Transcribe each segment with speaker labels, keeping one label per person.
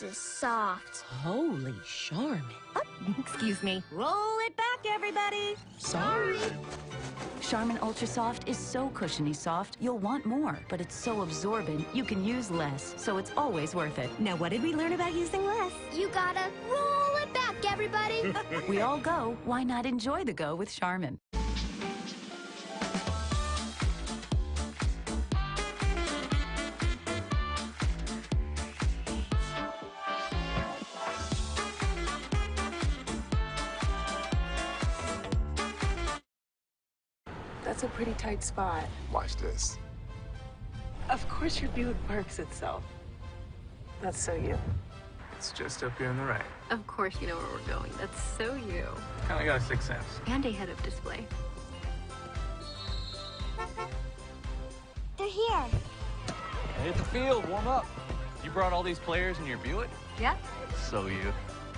Speaker 1: is soft.
Speaker 2: Holy Charmin.
Speaker 3: Oh, excuse me. Roll it back, everybody.
Speaker 2: Sorry.
Speaker 4: Charmin Ultra Soft is so cushiony soft, you'll want more. But it's so absorbent, you can use less, so it's always worth it.
Speaker 3: Now, what did we learn about using less?
Speaker 1: You gotta roll it back, everybody.
Speaker 4: We all go. Why not enjoy the go with Charmin?
Speaker 5: That's a pretty tight spot.
Speaker 6: Watch this.
Speaker 5: Of course your Buick parks itself. That's so you.
Speaker 6: It's just up here on the right.
Speaker 7: Of course you know where we're going. That's so you.
Speaker 6: Kinda got a sixth sense.
Speaker 7: And a head-up display.
Speaker 1: They're here.
Speaker 8: Hit the field, warm up. You brought all these players in your Buick?
Speaker 7: Yeah,
Speaker 8: So you.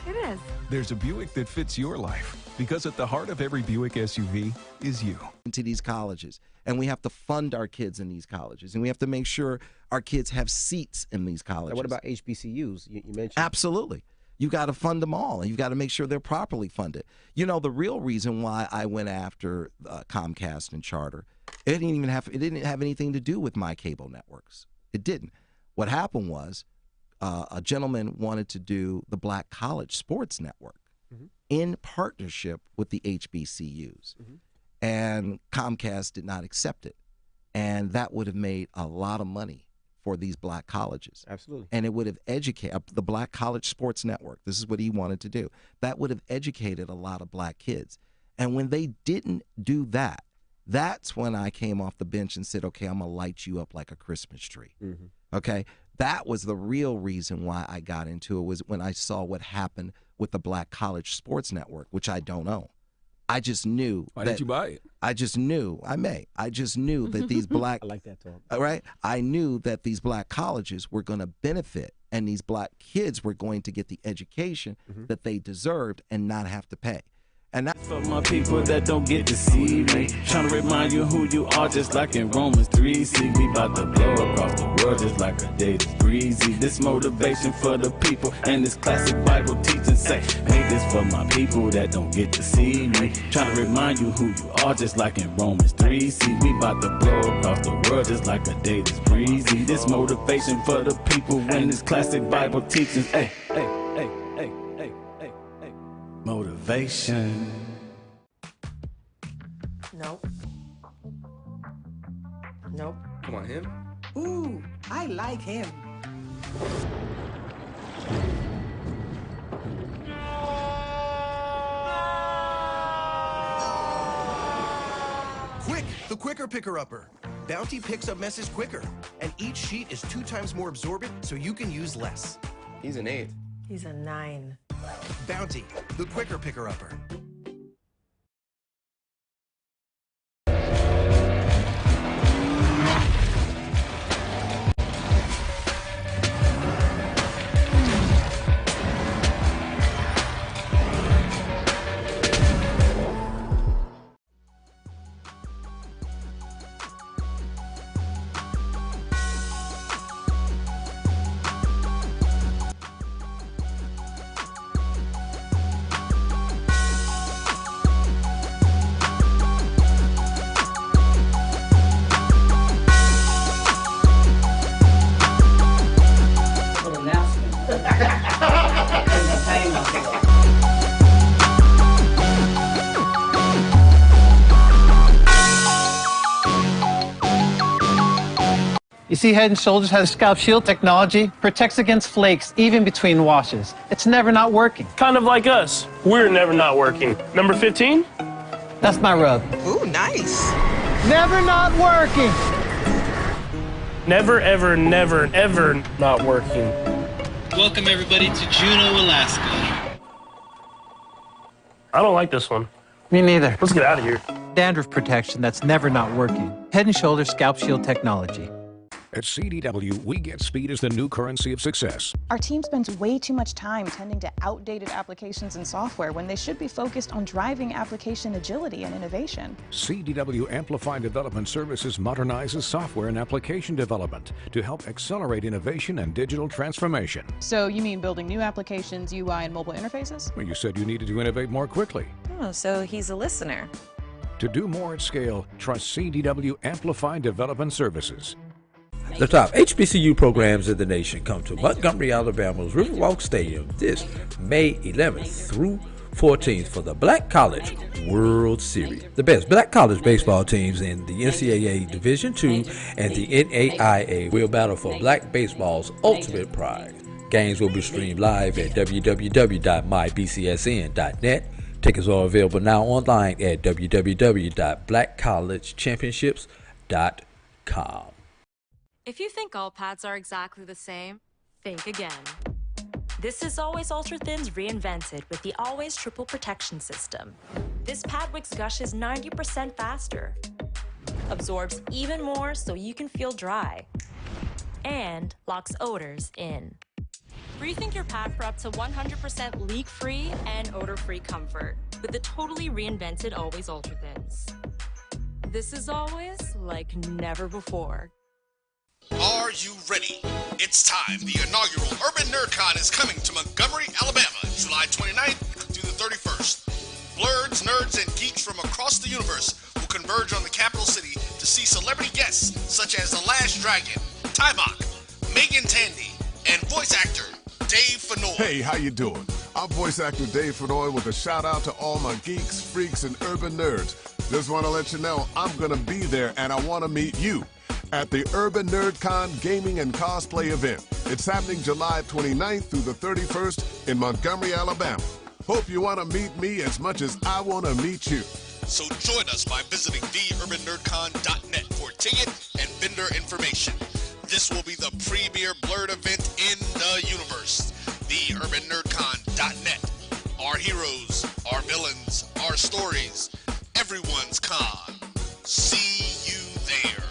Speaker 7: it is.
Speaker 9: There's a Buick that fits your life, because at the heart of every Buick SUV is you.
Speaker 10: Into these colleges, and we have to fund our kids in these colleges, and we have to make sure our kids have seats in these colleges.
Speaker 11: Now what about HBCUs? You mentioned.
Speaker 10: Absolutely. You got to fund them all, and you've got to make sure they're properly funded. You know, the real reason why I went after Comcast and Charter, it didn't have anything to do with my cable networks. It didn't. What happened was a gentleman wanted to do the Black College Sports Network in partnership with the HBCUs. And Comcast did not accept it. And that would have made a lot of money for these black colleges.
Speaker 11: Absolutely.
Speaker 10: And it would have educated the Black College Sports Network. This is what he wanted to do. That would have educated a lot of black kids. And when they didn't do that, that's when I came off the bench and said, okay, I'm going to light you up like a Christmas tree. Okay? That was the real reason why I got into it, was when I saw what happened with the Black College Sports Network, which I don't own. I just knew.
Speaker 9: Why didn't you buy it?
Speaker 10: I just knew. I just knew that these black.
Speaker 11: I like that talk.
Speaker 10: Right? I knew that these black colleges were going to benefit, and these black kids were going to get the education that they deserved and not have to pay. And that's
Speaker 12: for my people that don't get to see me. Trying to remind you who you are, just like in Romans 3. See, we about to blow across the world just like a day that's breezy. This motivation for the people and this classic Bible teaching say, hey, this for my people that don't get to see me. Trying to remind you who you are, just like in Romans 3. See, we about to blow across the world just like a day that's breezy. This motivation for the people and this classic Bible teaching, hey, hey, hey, hey, hey, hey, hey. Motivation.
Speaker 5: Nope. Nope.
Speaker 6: Come on, him?
Speaker 13: Ooh, I like him.
Speaker 14: Quick, the quicker picker-upper. Bounty picks up messes quicker, and each sheet is 2 times more absorbent, so you can use less.
Speaker 6: He's an 8.
Speaker 5: He's a 9.
Speaker 14: Bounty, the quicker picker-upper.
Speaker 15: You see, Head & Shoulders has scalp shield technology, protects against flakes even between washes. It's never not working.
Speaker 16: Kind of like us. We're never not working. Number 15?
Speaker 15: That's my rub.
Speaker 13: Ooh, nice.
Speaker 15: Never not working.
Speaker 16: Never, ever, never, ever not working.
Speaker 17: Welcome, everybody, to Juneau, Alaska.
Speaker 16: I don't like this one.
Speaker 15: Me neither.
Speaker 16: Let's get out of here.
Speaker 15: Dandruff protection that's never not working. Head & Shoulders scalp shield technology.
Speaker 18: At CDW, we get speed as the new currency of success.
Speaker 19: Our team spends way too much time tending to outdated applications and software when they should be focused on driving application agility and innovation.
Speaker 18: CDW Amplify Development Services modernizes software and application development to help accelerate innovation and digital transformation.
Speaker 19: So you mean building new applications, UI, and mobile interfaces?
Speaker 18: Well, you said you needed to innovate more quickly.
Speaker 3: Oh, so he's a listener.
Speaker 18: To do more at scale, trust CDW Amplify Development Services.
Speaker 20: The top HBCU programs in the nation come to Montgomery, Alabama's Riverwalk Stadium this May 11th through 14th for the Black College World Series. The best Black college baseball teams in the NCAA Division II and the NAIA will battle for Black baseball's ultimate prize. Games will be streamed live at www.mybcsn.net. Tickets are available now online at www.blackcollegechampionships.com.
Speaker 21: If you think all pads are exactly the same, think again. This is Always Ultra Thins reinvented with the Always Triple Protection System. This pad wicks gushes 90% faster, absorbs even more so you can feel dry, and locks odors in. Rethink your pad for up to 100% leak-free and odor-free comfort with the totally reinvented Always Ultra Thins. This is always like never before.
Speaker 22: Are you ready? It's time. The inaugural Urban NerdCon is coming to Montgomery, Alabama, July 29th through the 31st. Blurs, nerds, and geeks from across the universe will converge on the capital city to see celebrity guests such as The Last Dragon, Timok, Megan Tandy, and voice actor Dave Fennoy.
Speaker 23: Hey, how you doing? I'm voice actor Dave Fennoy with a shout out to all my geeks, freaks, and urban nerds. Just want to let you know I'm going to be there and I want to meet you at the Urban NerdCon Gaming and Cosplay event. It's happening July 29th through the 31st in Montgomery, Alabama. Hope you want to meet me as much as I want to meet you.
Speaker 22: So join us by visiting theurbannerdcon.net for ticket and vendor information. This will be the premier blurred event in the universe. Theurbannerdcon.net. Our heroes, our villains, our stories, everyone's con. See you there.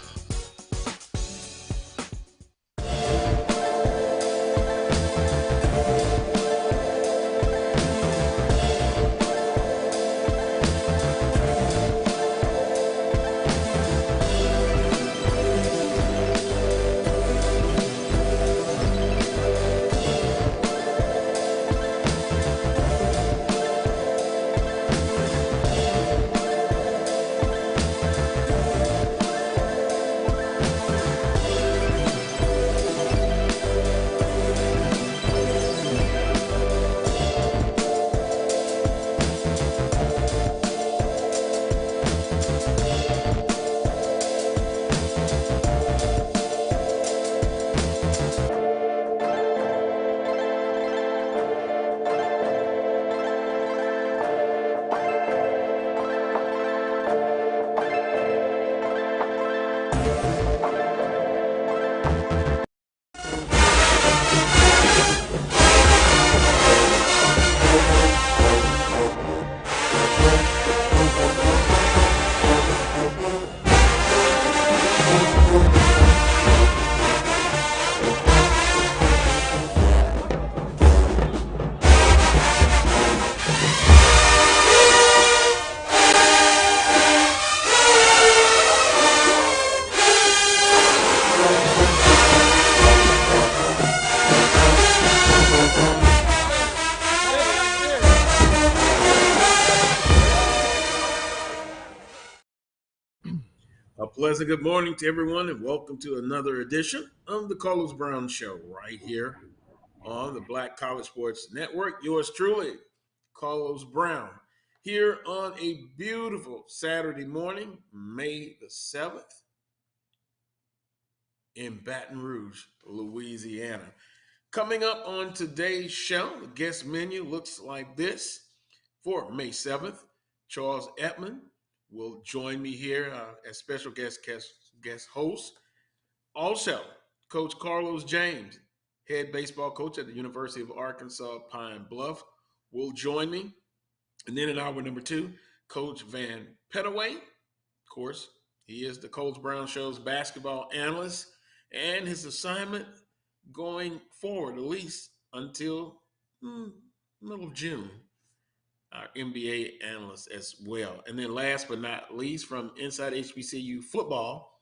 Speaker 24: A pleasant good morning to everyone, and welcome to another edition of the Carlos Brown Show right here on the Black College Sports Network. Yours truly, Carlos Brown, here on a beautiful Saturday morning, May the 7th, in Baton Rouge, Louisiana. Coming up on today's show, the guest menu looks like this. For May 7th, Charles Edmond will join me here as special guest host. Also, Coach Carlos James, head baseball coach at the University of Arkansas Pine Bluff, will join me. And then in hour number 2, Coach Vann Pettaway. Of course, he is the Coach Brown Show's basketball analyst. and his assignment going forward, at least until middle of June. Our NBA analyst as well. And then last but not least, from Inside HBCU Football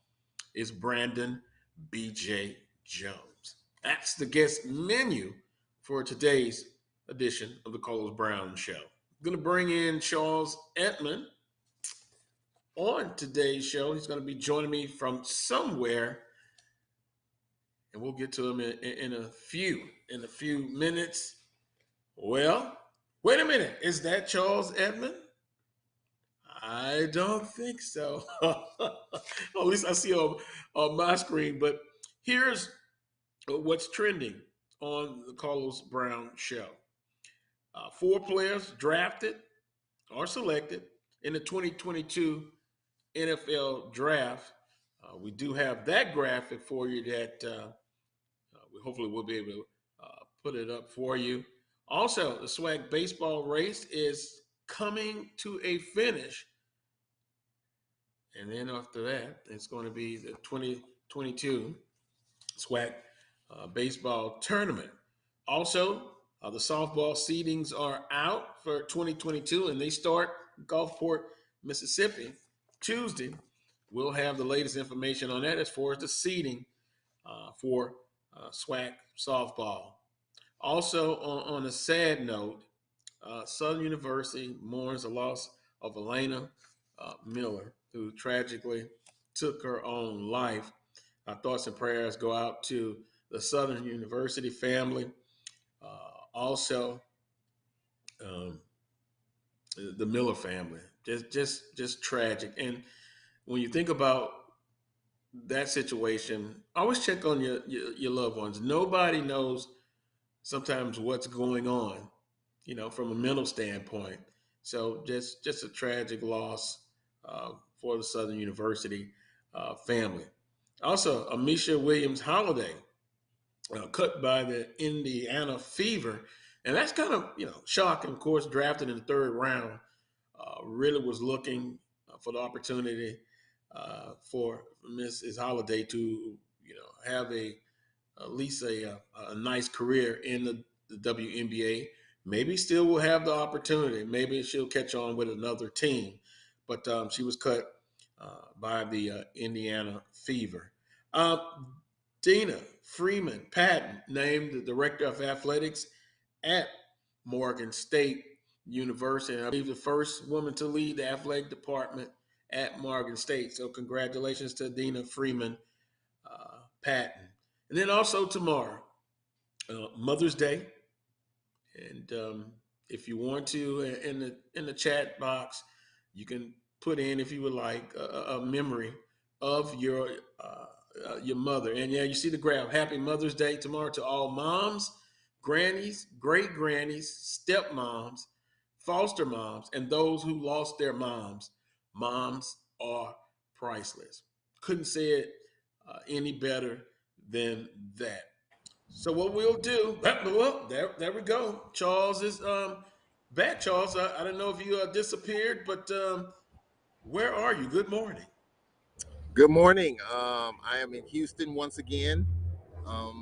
Speaker 24: is Brandon BJ Jones. That's the guest menu for today's edition of the Carlos Brown Show. I'm going to bring in Charles Edmond on today's show. He's going to be joining me from somewhere, and we'll get to him in a few minutes. Well, wait a minute. Is that Charles Edmond? I don't think so. At least I see on my screen. But here's what's trending on the Carlos Brown Show. 4 players drafted or selected in the 2022 NFL Draft. We do have that graphic for you that we hopefully will be able to put it up for you. Also, the swag baseball race is coming to a finish. And then after that, it's going to be the 2022 swag baseball tournament. Also, the softball seedings are out for 2022, and they start Gulfport, Mississippi, Tuesday. We'll have the latest information on that as far as the seeding for SWAC softball. Also, on a sad note, Southern University mourns the loss of Elena Miller, who tragically took her own life. Our thoughts and prayers go out to the Southern University family. Also, the Miller family. Just tragic. And when you think about that situation, always check on your loved ones. Nobody knows sometimes what's going on, from a mental standpoint. So just a tragic loss for the Southern University family. Also, Amisha Williams Holiday, cut by the Indiana Fever. And that's kind of, shocking. Of course, drafted in the 3rd round, really was looking for the opportunity for Mrs. Holiday to, have at least a nice career in the WNBA. Maybe still will have the opportunity. Maybe she'll catch on with another team. But she was cut by the Indiana Fever. Dina Freeman Patton named the director of athletics at Morgan State University. And I believe the first woman to lead the athletic department at Morgan State. So congratulations to Dina Freeman Patton. And then also tomorrow, Mother's Day. And if you want to, in the chat box, you can put in, if you would like, a memory of your mother. And yeah, you see the graph. Happy Mother's Day tomorrow to all moms, grannies, great grannies, stepmoms, foster moms, and those who lost their moms. Moms are priceless. Couldn't say it any better than that. So what we'll do, well, there we go. Charles is back. Charles, I don't know if you disappeared, but where are you? Good morning.
Speaker 1: Good morning. I am in Houston once again,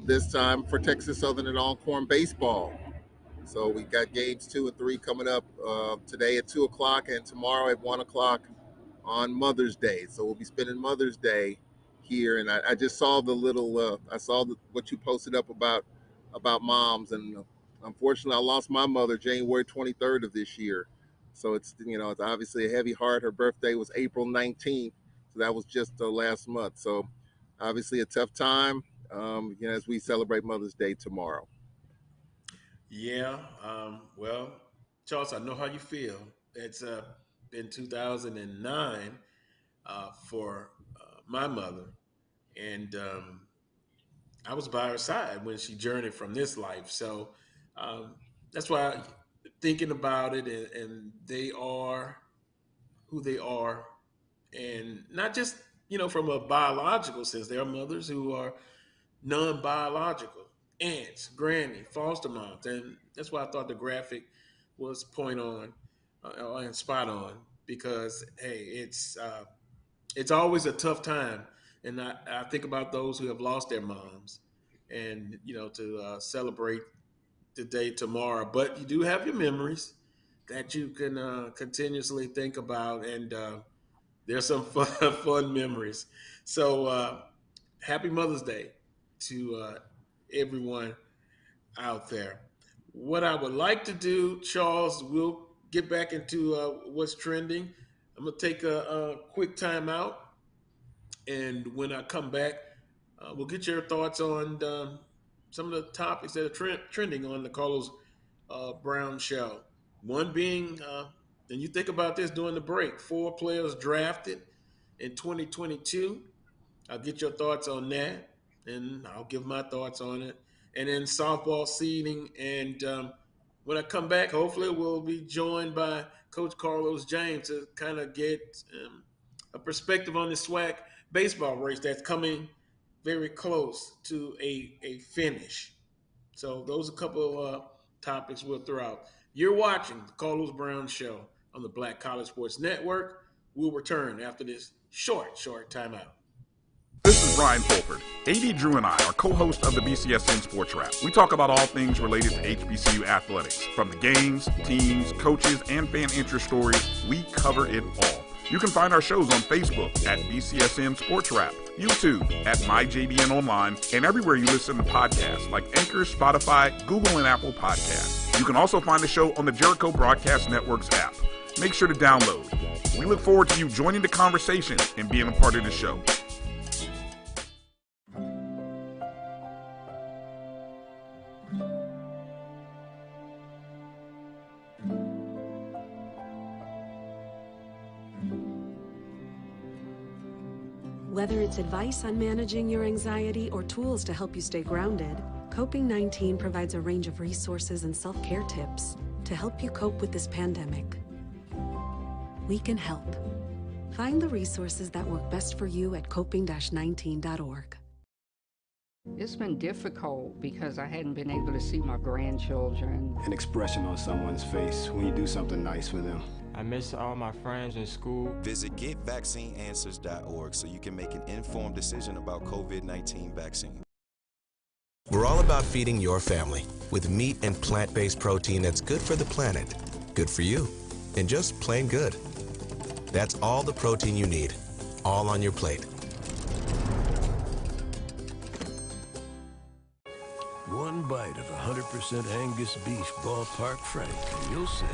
Speaker 1: this time for Texas Southern and Longhorn baseball. So we got games 2 and 3 coming up today at 2 o'clock and tomorrow at 1 o'clock on Mother's Day. So we'll be spending Mother's Day here. And I just saw the little, what you posted up about moms. And unfortunately, I lost my mother January 23rd of this year. So it's obviously a heavy heart. Her birthday was April 19th. So that was just last month. So obviously a tough time, as we celebrate Mother's Day tomorrow.
Speaker 24: Yeah. Well, Charles, I know how you feel. It's been 2009 for my mother. And I was by her side when she journeyed from this life. So that's why thinking about it, and they are who they are. And not just, from a biological sense, there are mothers who are non-biological, aunts, granny, foster moms. And that's why I thought the graphic was point on and spot on, because, hey, it's always a tough time And I think about those who have lost their moms, and to celebrate the day tomorrow. But you do have your memories that you can continuously think about, and there's some fun memories. So happy Mother's Day to everyone out there. What I would like to do, Charles, we'll get back into what's trending. I'm going to take a quick time out. And when I come back, we'll get your thoughts on some of the topics that are trending on the Carlos Brown show. One being, and you think about this during the break, 4 players drafted in 2022. I'll get your thoughts on that, and I'll give my thoughts on it. And then softball seeding. And when I come back, hopefully we'll be joined by Coach Carlos James to kind of get a perspective on the SWAC baseball race that's coming very close to a finish. So those are a couple of topics we'll throw out. You're watching the Carlos Brown Show on the Black College Sports Network. We'll return after this short timeout.
Speaker 2: This is Brian Fulford. AD Drew and I are co-hosts of the BCSN Sports Wrap. We talk about all things related to HBCU athletics. From the games, teams, coaches, and fan interest stories, we cover it all. You can find our shows on Facebook at BCSN Sports Wrap, YouTube at MyJBN Online, and everywhere you listen to podcasts like Anchor, Spotify, Google, and Apple Podcasts. You can also find the show on the Jericho Broadcast Network's app. Make sure to download. We look forward to you joining the conversation and being a part of the show.
Speaker 4: Whether it's advice on managing your anxiety or tools to help you stay grounded, Coping-19 provides a range of resources and self-care tips to help you cope with this pandemic. We can help. Find the resources that work best for you at coping-19.org.
Speaker 7: It's been difficult because I hadn't been able to see my grandchildren.
Speaker 8: An expression on someone's face when you do something nice for them.
Speaker 25: I miss all my friends in school.
Speaker 26: Visit GetVaccineAnswers.org so you can make an informed decision about COVID-19 vaccine.
Speaker 27: We're all about feeding your family with meat and plant-based protein that's good for the planet, good for you, and just plain good. That's all the protein you need, all on your plate.
Speaker 28: One bite of 100% Angus beef ballpark frank, and you'll say,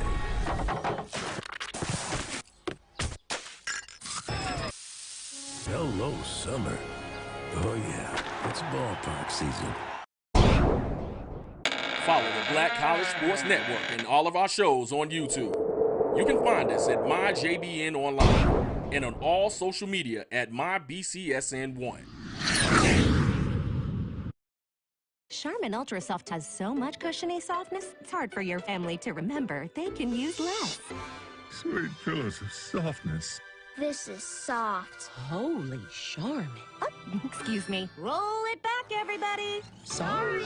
Speaker 28: hello, summer. Oh yeah, it's ballpark season.
Speaker 29: Follow the Black College Sports Network and all of our shows on YouTube. You can find us at MyJBN Online and on all social media at MyBCSN1.
Speaker 3: Charmin Ultra Soft has so much cushiony softness, it's hard for your family to remember they can use less.
Speaker 30: Sweet pillows of softness.
Speaker 31: This is soft.
Speaker 3: Holy Charmin. Oh, excuse me. Roll it back, everybody.
Speaker 31: Sorry.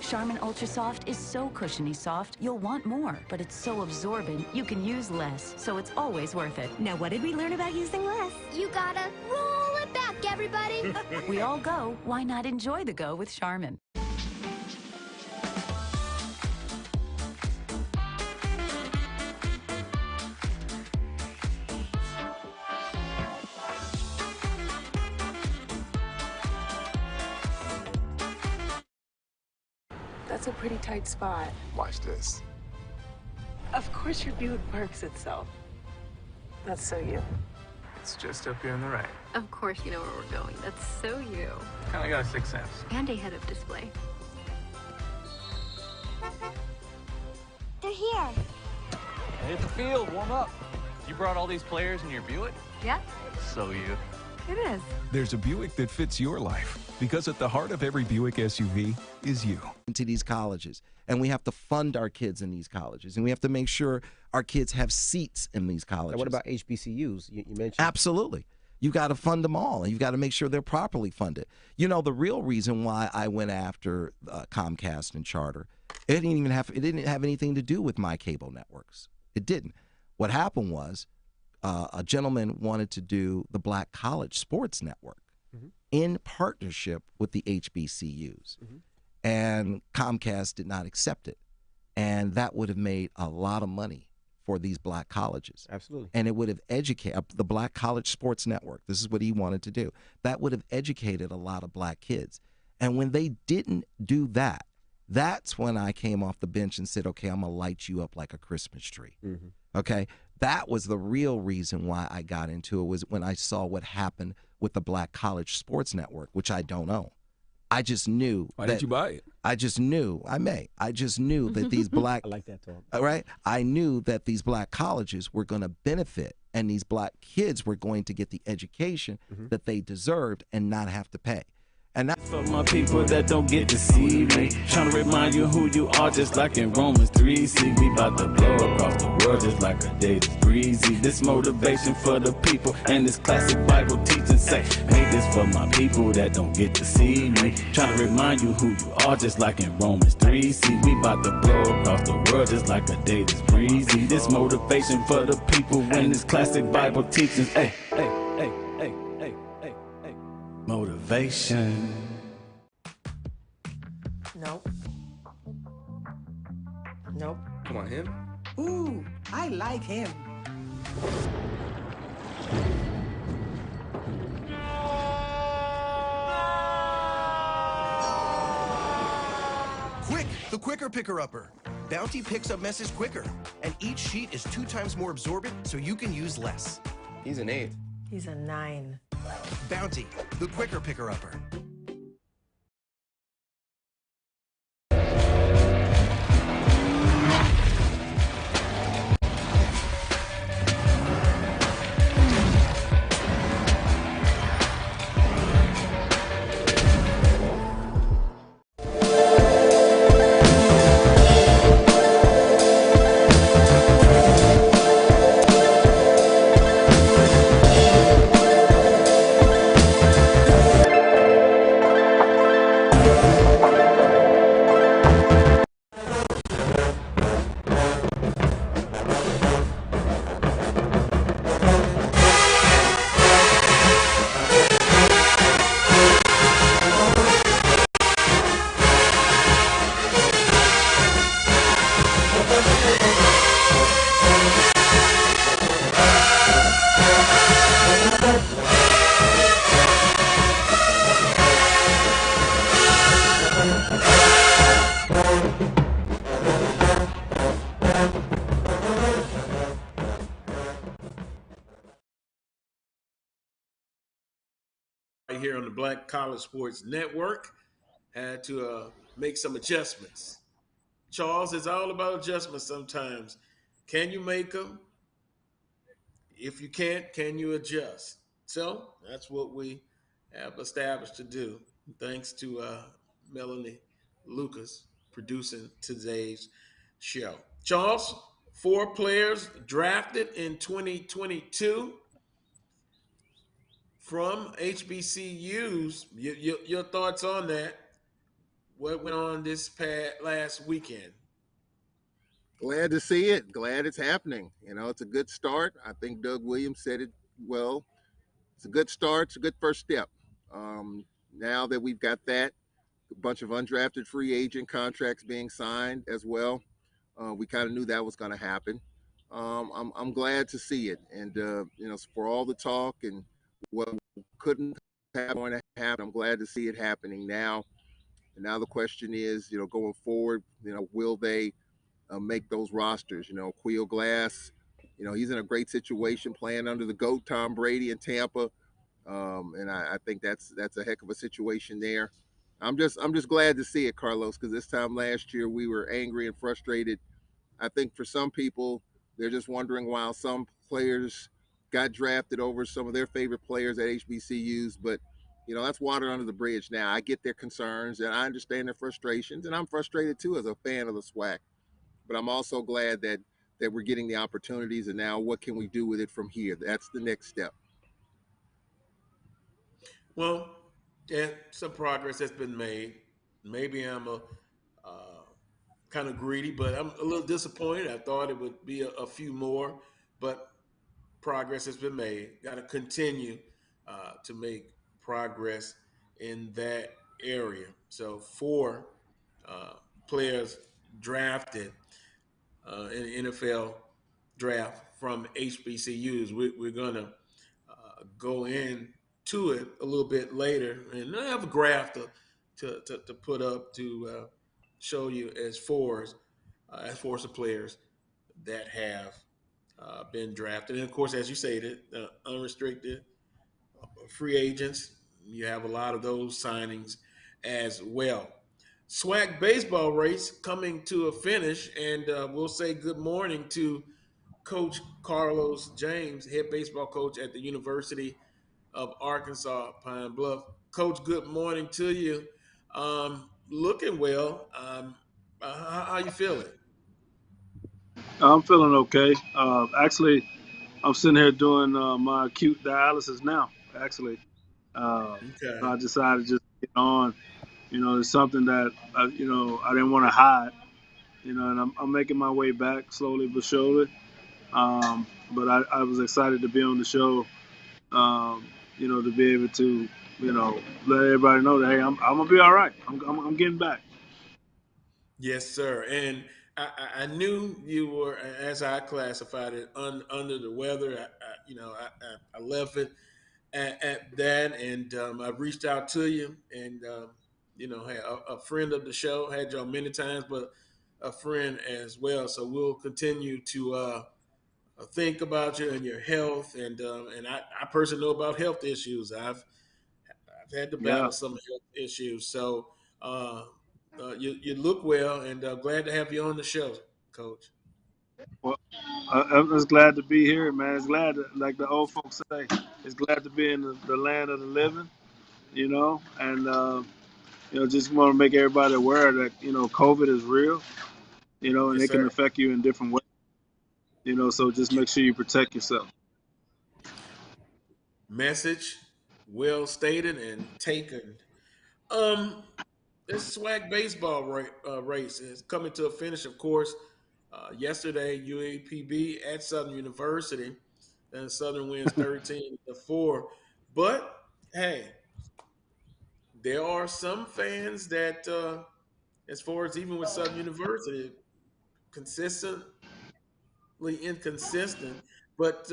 Speaker 32: Charmin Ultra Soft is so cushiony soft, you'll want more, but it's so absorbent, you can use less, so it's always worth it.
Speaker 3: Now, what did we learn about using less?
Speaker 31: You gotta roll it back, everybody.
Speaker 32: We all go. Why not enjoy the go with Charmin?
Speaker 5: That's a pretty tight spot.
Speaker 23: Watch this.
Speaker 5: Of course your Buick parks itself. That's so you.
Speaker 6: It's just up here on the right.
Speaker 33: Of course you know where we're going. That's so you.
Speaker 6: Kinda got a sixth sense.
Speaker 33: And a head-up display.
Speaker 31: They're here.
Speaker 34: Hit the field, warm up. You brought all these players in your Buick?
Speaker 33: Yeah.
Speaker 34: So you.
Speaker 33: It is.
Speaker 9: There's a Buick that fits your life because at the heart of every Buick SUV is you.
Speaker 10: Into these colleges, and we have to fund our kids in these colleges, and we have to make sure our kids have seats in these colleges.
Speaker 11: Now, what about HBCUs? You mentioned.
Speaker 10: Absolutely. You got to fund them all, and you've got to make sure they're properly funded. You know, the real reason why I went after Comcast and Charter, it didn't have anything to do with my cable networks. It didn't. What happened was a gentleman wanted to do the Black College Sports Network, in partnership with the HBCUs. And Comcast did not accept it. And that would have made a lot of money for these black colleges.
Speaker 11: Absolutely.
Speaker 10: And it would have educated the Black College Sports Network. This is what he wanted to do. That would have educated a lot of black kids. And when they didn't do that, that's when I came off the bench and said, okay, I'm going to light you up like a Christmas tree. Okay? That was the real reason why I got into it, was when I saw what happened with the Black College Sports Network, which I don't own. I just knew.
Speaker 28: Why didn't you buy it?
Speaker 10: I just knew. I just knew that these black.
Speaker 11: I like that talk.
Speaker 10: Right? I knew that these black colleges were going to benefit, and these black kids were going to get the education that they deserved and not have to pay. And that's
Speaker 1: for my people that don't get to see me. Trying to remind you who you are, just like in Romans 3. See, we about to blow across the world just like a day that's breezy. This motivation for the people and this classic Bible teaching say, make this for my people that don't get to see me. Trying to remind you who you are, just like in Romans 3. See, we about to blow across the world just like a day that's breezy. This motivation for the people and this classic Bible teaching. Hey, hey, hey, hey, hey, hey, hey. Motivation.
Speaker 2: Nope. Nope.
Speaker 6: Come on, him?
Speaker 2: Ooh, I like him.
Speaker 12: Quick, the quicker picker-upper. Bounty picks up messes quicker, and each sheet is 2 times more absorbent, so you can use less.
Speaker 6: He's an 8.
Speaker 2: He's a 9.
Speaker 12: Bounty, the quicker picker-upper.
Speaker 13: Right here on the Black College Sports Network, had to make some adjustments. Charles, it's all about adjustments sometimes. Can you make them? If you can't, can you adjust? So that's what we have established to do. Thanks to Melanie Lucas producing today's show. Charles, 4 players drafted in 2022 from HBCUs. Your thoughts on that? What went on this last weekend?
Speaker 14: Glad to see it. Glad it's happening. You know, it's a good start. I think Doug Williams said it well. It's a good start. It's a good first step. Now that we've got that, a bunch of undrafted free agent contracts being signed as well, we kind of knew that was going to happen. I'm glad to see it. And, you know, for all the talk and what couldn't have going to happen, I'm glad to see it happening now. And now the question is, you know, going forward, you know, will they make those rosters? You know, Queel Glass, you know, he's in a great situation playing under the GOAT Tom Brady in Tampa. And I think that's a heck of a situation there. I'm just glad to see it, Carlos, because this time last year we were angry and frustrated. I think for some people, they're just wondering why some players got drafted over some of their favorite players at HBCUs. But, you know, that's water under the bridge now. I get their concerns and I understand their frustrations. And I'm frustrated, too, as a fan of the SWAC. But I'm also glad that we're getting the opportunities. And now what can we do with it from here? That's the next step.
Speaker 13: Well, yeah, some progress has been made. Maybe I'm kind of greedy, but I'm a little disappointed. I thought it would be a few more, but progress has been made. Got to continue to make progress in that area. So 4 players drafted in the NFL draft from HBCUs. We're going to go into it a little bit later, and I have a graph to put up to show you as far as the players that have been drafted, and of course, as you stated, unrestricted free agents. You have a lot of those signings as well. Swag baseball race coming to a finish, and we'll say good morning to Coach Carlos James, head baseball coach at the University of Arkansas Pine Bluff. Coach, good morning to you. Looking well. How you feeling?
Speaker 4: I'm feeling okay. Actually, I'm sitting here doing my acute dialysis now. Actually,
Speaker 13: Okay.
Speaker 4: I decided to just get on. It's something that I didn't want to hide. And I'm making my way back slowly but surely. But I was excited to be on the show. To be able to, let everybody know that hey, I'm gonna be all right. I'm getting back.
Speaker 13: Yes, sir. And I knew you were, as I classified it, under the weather. I left it at that, and I reached out to you, and hey, a friend of the show had y'all many times, but a friend as well. So we'll continue to think about you and your health, and I personally know about health issues. I've had to
Speaker 4: Yeah.
Speaker 13: battle some health issues. So you look well, and glad to have you on the show, Coach.
Speaker 4: Well, I'm just glad to be here, man. It's glad, like the old folks say, it's glad to be in the land of the living. And just want to make everybody aware that COVID is real. And
Speaker 13: Yes,
Speaker 4: it can
Speaker 13: sir.
Speaker 4: affect you in different ways. So just make sure you protect yourself.
Speaker 13: Message well stated and taken. Um, this swag baseball race is coming to a finish, of course. Yesterday, UAPB at Southern University, and Southern wins 13-4. But hey, there are some fans that, as far as even with Southern University, consistently inconsistent. But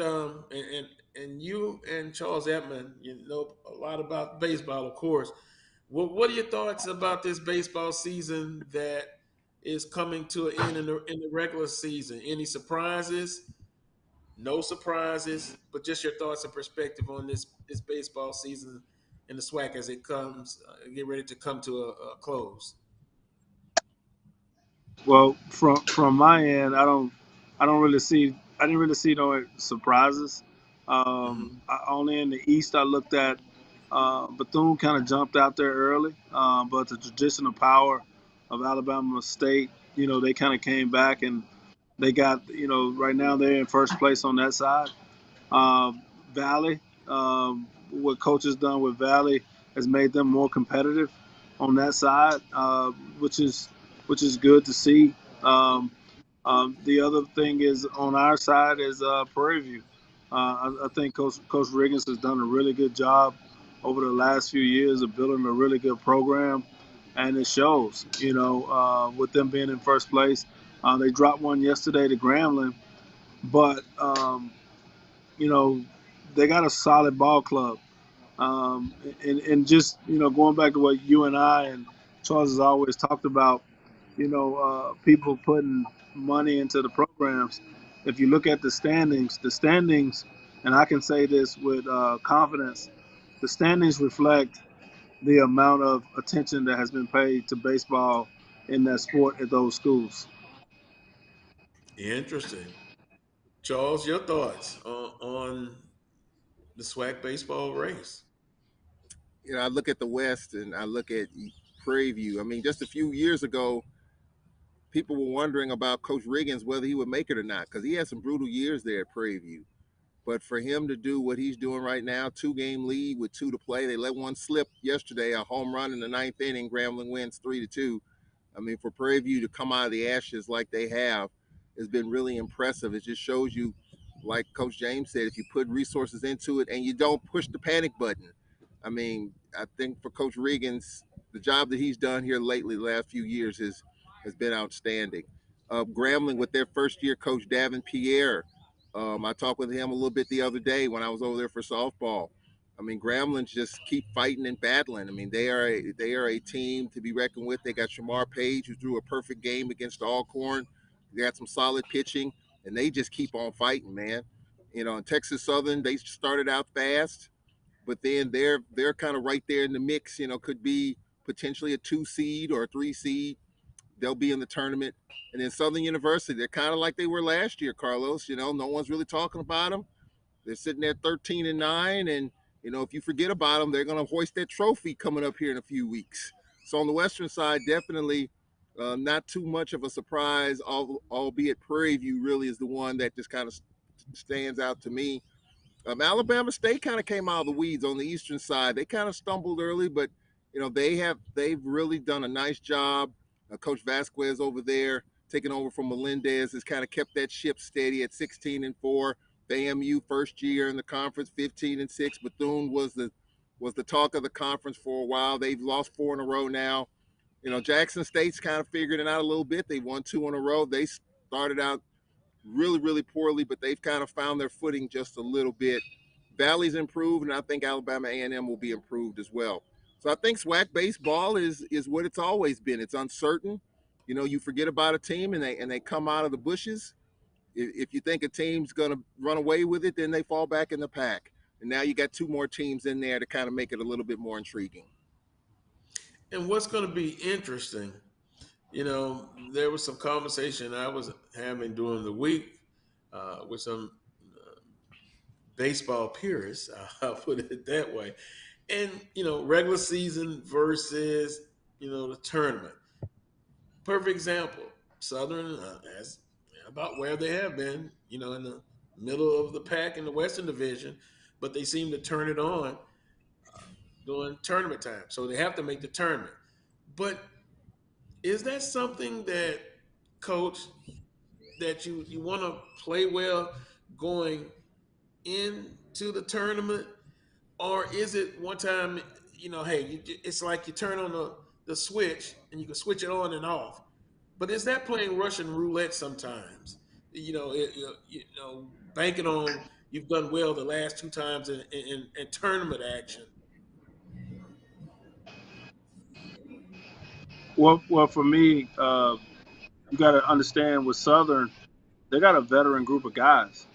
Speaker 13: and you and Charles Edmond, you know a lot about baseball, of course. What are your thoughts about this baseball season that is coming to an end in the regular season? Any surprises? No surprises, but just your thoughts and perspective on this baseball season and the SWAC as it comes get ready to come to a close.
Speaker 4: Well, from my end, I don't really see I didn't really see no surprises. Only in the East, I looked at Bethune kind of jumped out there early, but the traditional power of Alabama State, they kind of came back and they got, right now they're in first place on that side. Valley, what coach has done with Valley has made them more competitive on that side, which is good to see. Um, the other thing is on our side is Prairie View. I think Coach Riggins has done a really good job over the last few years of building a really good program, and it shows. With them being in first place, they dropped one yesterday to Grambling, but you know, they got a solid ball club. And just, going back to what you and I and Charles has always talked about, people putting money into the programs. If you look at the standings, and I can say this with confidence, the standings reflect the amount of attention that has been paid to baseball in that sport at those schools.
Speaker 13: Interesting. Charles, your thoughts on the SWAC baseball race?
Speaker 14: I look at the West and I look at Prairie View. I mean, just a few years ago, people were wondering about Coach Riggins, whether he would make it or not, because he had some brutal years there at Prairie View. But for him to do what he's doing right now, 2-game lead with 2 to play, they let one slip yesterday, a home run in the 9th inning. Grambling wins 3-2. I mean, for Prairie View to come out of the ashes like they have has been really impressive. It just shows you, like Coach James said, if you put resources into it and you don't push the panic button, I mean, I think for Coach Regan's the job that he's done here lately, the last few years, has been outstanding. Grambling with their first year coach Davin Pierre. I talked with him a little bit the other day when I was over there for softball. I mean, Grambling just keep fighting and battling. I mean, they are a team to be reckoned with. They got Shamar Page, who threw a perfect game against Alcorn. They got some solid pitching, and they just keep on fighting, man. You know, in Texas Southern, they started out fast, but then they're kind of right there in the mix. You know, could be potentially a 2 seed or a 3 seed. They'll be in the tournament. And then Southern University, they're kind of like they were last year, Carlos. You know, no one's really talking about them. They're sitting there 13-9, and you know, if you forget about them, they're going to hoist that trophy coming up here in a few weeks. So on the Western side, definitely not too much of a surprise, albeit Prairie View really is the one that just kind of stands out to me. Alabama State kind of came out of the weeds on the eastern side. They kind of stumbled early, but you know they've really done a nice job. Coach Vasquez over there, taking over from Melendez, has kind of kept that ship steady at 16-4. The AMU first year in the conference, 15-6. Bethune was the talk of the conference for a while. They've lost 4 in a row now. You know, Jackson State's kind of figured it out a little bit. They won 2 in a row. They started out really, really poorly, but they've kind of found their footing just a little bit. Valley's improved, and I think Alabama A&M will be improved as well. So I think SWAC baseball is what it's always been. It's uncertain. You know, you forget about a team and they come out of the bushes. If you think a team's going to run away with it, then they fall back in the pack. And now you got 2 more teams in there to kind of make it a little bit more intriguing.
Speaker 13: And what's going to be interesting, you know, there was some conversation I was having during the week with some baseball purists, I'll put it that way. And, you know, regular season versus, you know, the tournament. Perfect example. Southern, as about where they have been, you know, in the middle of the pack in the Western Division, but they seem to turn it on during tournament time. So they have to make the tournament. But is that something that, coach, that you want to play well going into the tournament, or is it one time, you know, hey, it's like you turn on the switch and you can switch it on and off? But is that playing Russian roulette sometimes? You know, banking on you've done well the last 2 times in tournament action.
Speaker 4: Well, for me, you got to understand with Southern, they got a veteran group of guys,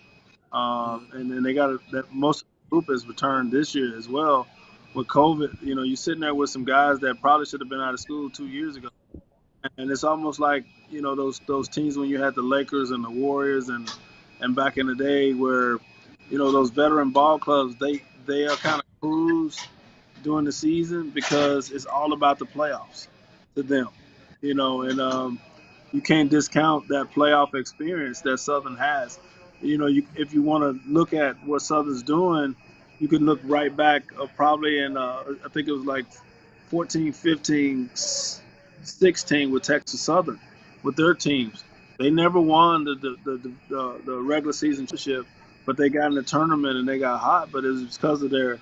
Speaker 4: and then they got that most of the group has returned this year as well. With COVID, you know, you're sitting there with some guys that probably should have been out of school 2 years ago, and it's almost like, you know, those teams when you had the Lakers and the Warriors and back in the day where, you know, those veteran ball clubs, they are kind of cruise during the season because it's all about the playoffs to them, you know, and you can't discount that playoff experience that Southern has. You know, if you want to look at what Southern's doing, you can look right back probably in, I think it was like 14, 15, 16 with Texas Southern with their teams. They never won the regular season championship, but they got in the tournament and they got hot. But it was because of their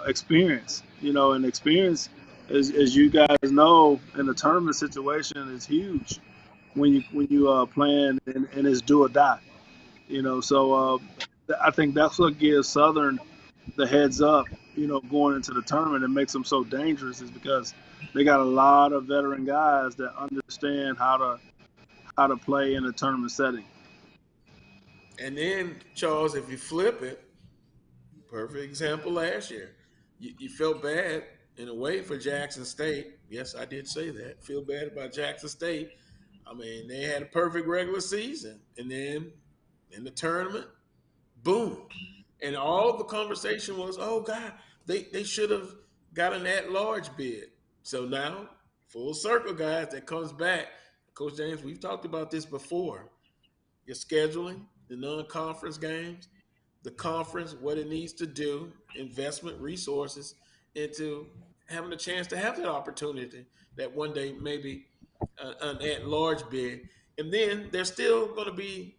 Speaker 4: experience, you know, and experience, as you guys know, in the tournament situation is huge when you playing and it's do or die, you know. So I think that's what gives Southern the heads up, you know, going into the tournament and makes them so dangerous is because they got a lot of veteran guys that understand how to play in a tournament setting.
Speaker 13: And then, Charles, if you flip it, perfect example last year. You felt bad in a way for Jackson State. Yes, I did say that. Feel bad about Jackson State. I mean, they had a perfect regular season. And then in the tournament, boom. And all the conversation was, oh, God, they should have got an at-large bid. So now, full circle, guys, that comes back. Coach James, we've talked about this before. Your scheduling, the non-conference games, the conference, what it needs to do, investment resources into having a chance to have that opportunity that one day maybe an at-large bid. And then there's still going to be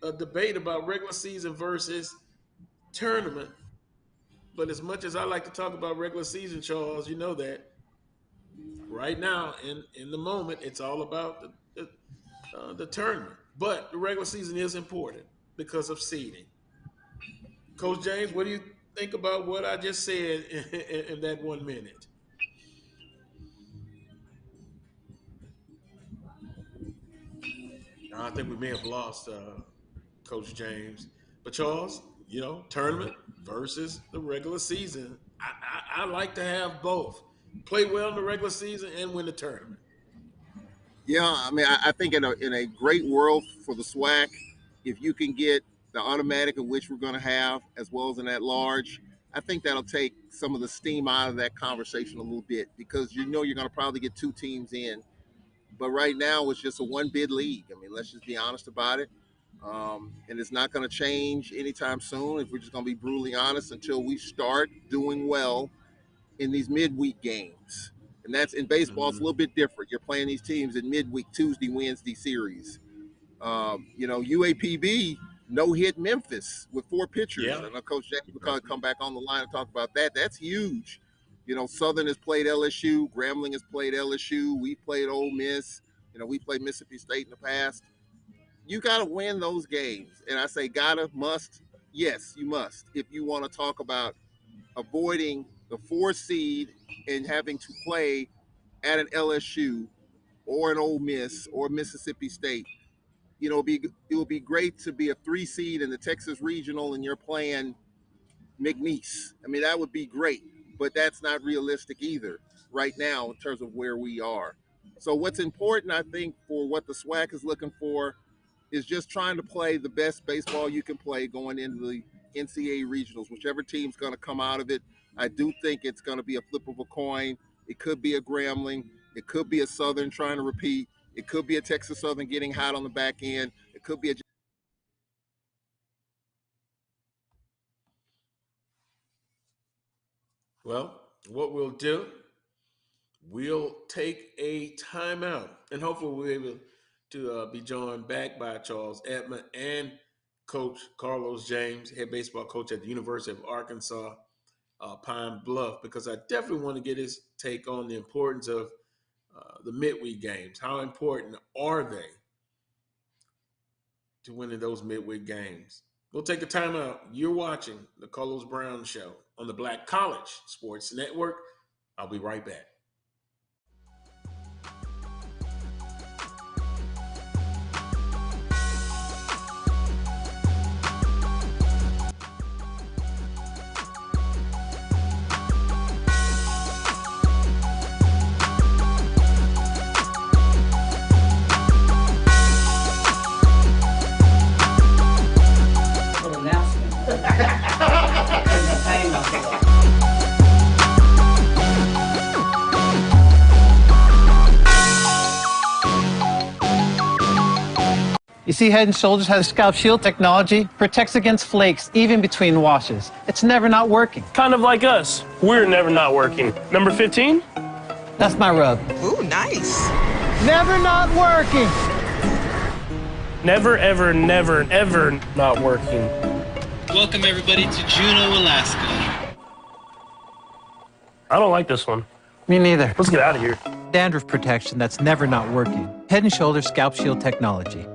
Speaker 13: a debate about regular season versus tournament. But as much as I like to talk about regular season, Charles, you know that right now in the moment, it's all about the tournament. But the regular season is important because of seeding. Coach James, what do you think about what I just said in that 1 minute? I think we may have lost Coach James. But Charles, tournament versus the regular season. I like to have both. Play well in the regular season and win the tournament.
Speaker 14: Yeah, I mean, I think in a great world for the SWAC, if you can get the automatic of which we're going to have, as well as an at large, I think that'll take some of the steam out of that conversation a little bit, because you're going to probably get 2 teams in. But right now, it's just a 1-bid league. I mean, let's just be honest about it. And it's not going to change anytime soon, if we're just going to be brutally honest, until we start doing well in these midweek games. And that's in baseball, it's a little bit different. You're playing these teams in midweek, Tuesday, Wednesday series. UAPB no-hit Memphis with 4 pitchers.
Speaker 13: Yeah.
Speaker 14: I know Coach Jackson will probably come back on the line and talk about that. That's huge. Southern has played LSU. Grambling has played LSU. We played Ole Miss. We played Mississippi State in the past. You got to win those games. And I say gotta, must. Yes, you must. If you want to talk about avoiding the 4 seed and having to play at an LSU or an Ole Miss or Mississippi State, it would be great to be a 3 seed in the Texas Regional and you're playing McNeese. I mean, that would be great, but that's not realistic either right now in terms of where we are. So what's important, I think, for what the SWAC is looking for is just trying to play the best baseball you can play going into the NCAA regionals, whichever team's going to come out of it. I do think it's going to be a flip of a coin. It could be a Grambling. It could be a Southern trying to repeat. It could be a Texas Southern getting hot on the back end. It could be a...
Speaker 13: Well, what we'll do, we'll take a timeout, and hopefully we'll be able to be joined back by Charles Edmond and Coach Carlos James, head baseball coach at the University of Arkansas, Pine Bluff, because I definitely want to get his take on the importance of the midweek games. How important are they to winning those midweek games? We'll take a timeout. You're watching the Carlos Brown Show on the Black College Sports Network. I'll be right back.
Speaker 7: You see, Head & Shoulders has scalp shield technology, protects against flakes, even between washes. It's never not working.
Speaker 8: Kind of like us. We're never not working. Number 15?
Speaker 7: That's my rub.
Speaker 2: Ooh, nice.
Speaker 7: Never not working.
Speaker 8: Never, ever, never, ever not working.
Speaker 15: Welcome, everybody, to Juneau, Alaska.
Speaker 8: I don't like this one.
Speaker 7: Me neither.
Speaker 8: Let's get out of here.
Speaker 7: Dandruff protection that's never not working. Head & Shoulders scalp shield technology.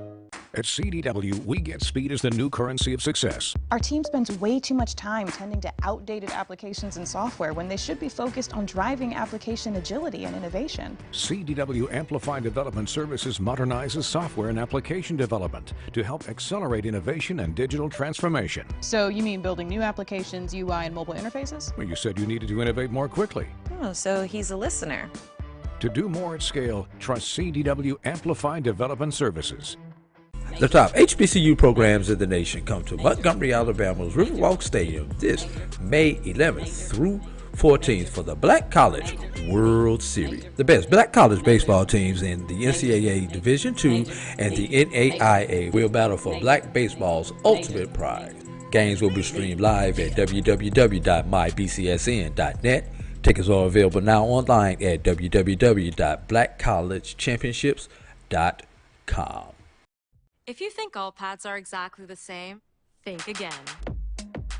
Speaker 16: At CDW, we get speed as the new currency of success.
Speaker 17: Our team spends way too much time tending to outdated applications and software when they should be focused on driving application agility and innovation.
Speaker 16: CDW Amplify Development Services modernizes software and application development to help accelerate innovation and digital transformation.
Speaker 17: So you mean building new applications, UI, and mobile interfaces?
Speaker 16: Well, you said you needed to innovate more quickly.
Speaker 18: Oh, so he's a listener.
Speaker 16: To do more at scale, trust CDW Amplify Development Services.
Speaker 19: The top HBCU programs in the nation come to Montgomery, Alabama's Riverwalk Stadium this May 11th through 14th for the Black College World Series. The best Black college baseball teams in the NCAA Division II and the NAIA will battle for Black baseball's ultimate prize. Games will be streamed live at www.mybcsn.net. Tickets are available now online at www.blackcollegechampionships.com.
Speaker 3: If you think all pads are exactly the same, think again.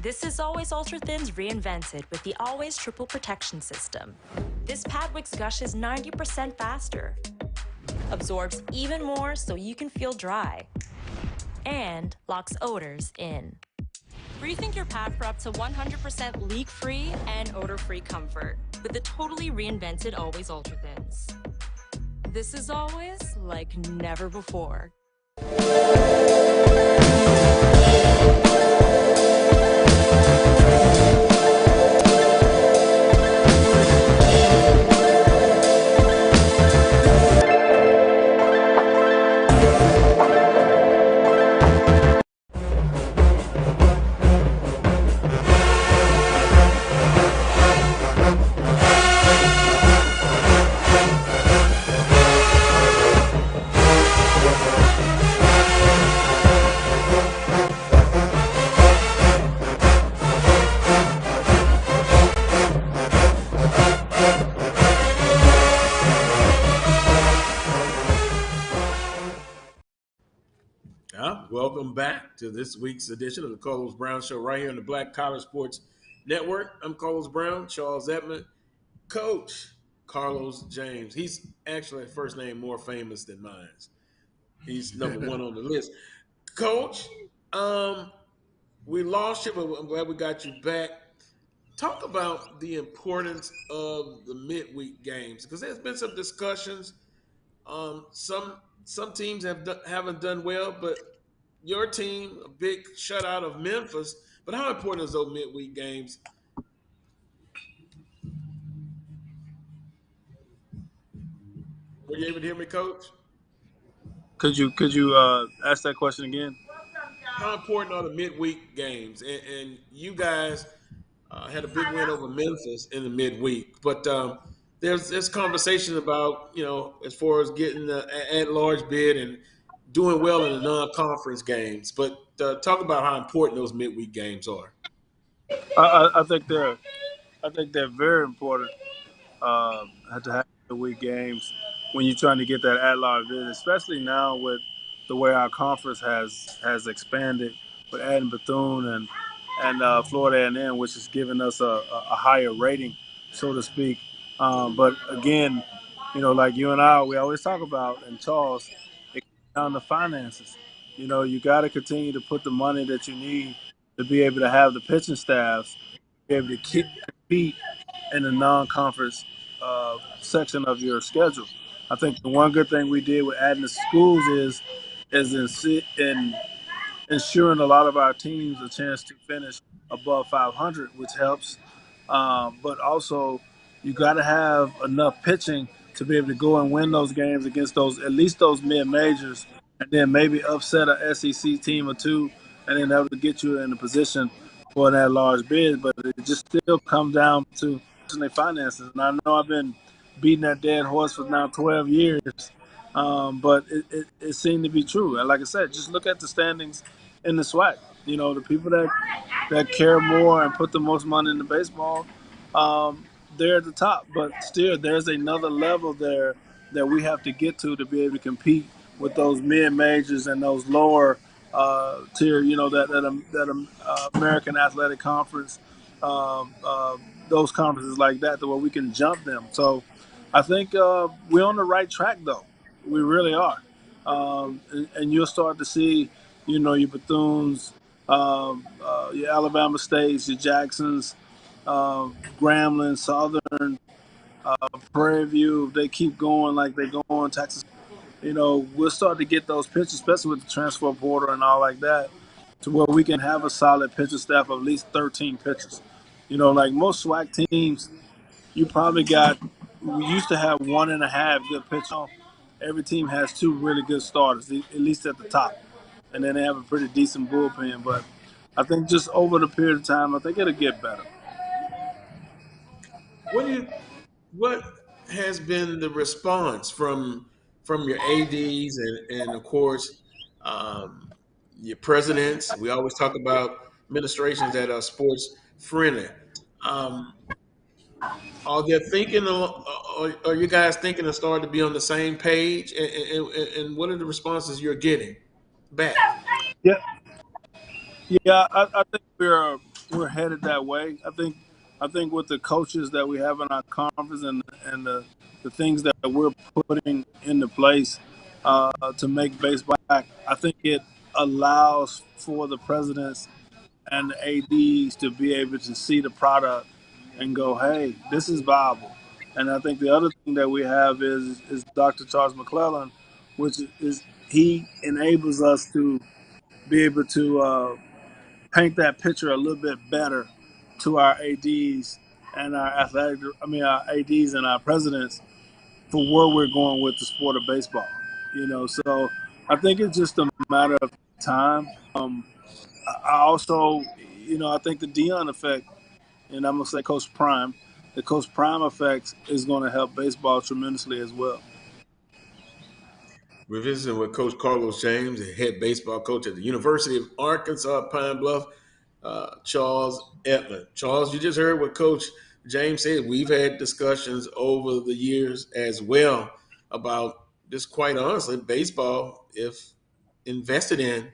Speaker 5: This is Always Ultra Thins reinvented with the Always Triple Protection System. This pad wicks gushes 90% faster, absorbs even more so you can feel dry, and locks odors in. Rethink your pad for up to 100% leak-free and odor-free comfort with the totally reinvented Always Ultra Thins. This is always like never before.
Speaker 13: Welcome back to this week's edition of the Carlos Brown Show right here on the Black College Sports Network. I'm Carlos Brown, Charles Edmond, Coach Carlos James. He's actually first name more famous than mine. He's number one on the list. Coach, we lost you, but I'm glad we got you back. Talk about the importance of the midweek games because there's been some discussions. Some teams haven't done well, but your team, a big shutout of Memphis. But how important is those midweek games? Were you able to hear me, Coach?
Speaker 4: Could you ask that question again?
Speaker 13: How important are the midweek games? And you guys had a big win over Memphis in the midweek, but there's conversation about as far as getting the at-large bid and doing well in the non-conference games. But talk about how important those midweek games are.
Speaker 4: I think they're very important to have the week games when you're trying to get that at-large bid, especially now with the way our conference has expanded with adding Bethune and Florida A&M, which is giving us a higher rating, so to speak. But again, like you and I, we always talk about, and Charles, it comes down to finances. You got to continue to put the money that you need to be able to have the pitching staffs, be able to compete in the non-conference section of your schedule. I think the one good thing we did with adding the schools is in ensuring a lot of our teams a chance to finish above 500, which helps. But also, you got to have enough pitching to be able to go and win those games against at least those mid majors, and then maybe upset a SEC team or two, and then able to get you in a position for that large bid. But it just still comes down to their finances. And I know I've been beating that dead horse for now 12 years, but it seemed to be true. And like I said, just look at the standings in the SWAC. The people that care more and put the most money into baseball, they're at the top. But still, there's another level there that we have to get to be able to compete with those mid majors and those lower tier. That American Athletic Conference, those conferences like that, where we can jump them. So I think we're on the right track, though. We really are. And you'll start to see, your Bethunes, your Alabama States, your Jacksons, Grambling, Southern, Prairie View. If they keep going like they're going, Texas, we'll start to get those pitchers, especially with the transfer portal and all like that, to where we can have a solid pitcher staff of at least 13 pitchers. Like most SWAC teams, you probably we used to have 1.5 good pitchers. Every team has 2 really good starters, at least at the top. And then they have a pretty decent bullpen. But I think just over the period of time, I think it'll get better.
Speaker 13: What has been the response from your ads and of course your presidents? We always talk about administrations that are sports friendly. Are they thinking? Are you guys thinking of starting to be on the same page? And what are the responses you're getting back?
Speaker 4: Yeah, I think we're we're headed that way. I think with the coaches that we have in our conference and the things that we're putting into place to make baseball back, I think it allows for the presidents and the ads to be able to see the product and go, hey, this is viable. And I think the other thing that we have is Dr. Charles McClellan, which is he enables us to be able to paint that picture a little bit better to our ads and our ads and our presidents for where we're going with the sport of baseball. So I think it's just a matter of time. I also, I think the Dion effect, and I'm gonna say Coach Prime, the Coach Prime effect is going to help baseball tremendously as well.
Speaker 13: We're visiting with Coach Carlos James, the head baseball coach at the University of Arkansas Pine Bluff, Charles Edmond. Charles, you just heard what Coach James said. We've had discussions over the years as well about just quite honestly, baseball, if invested in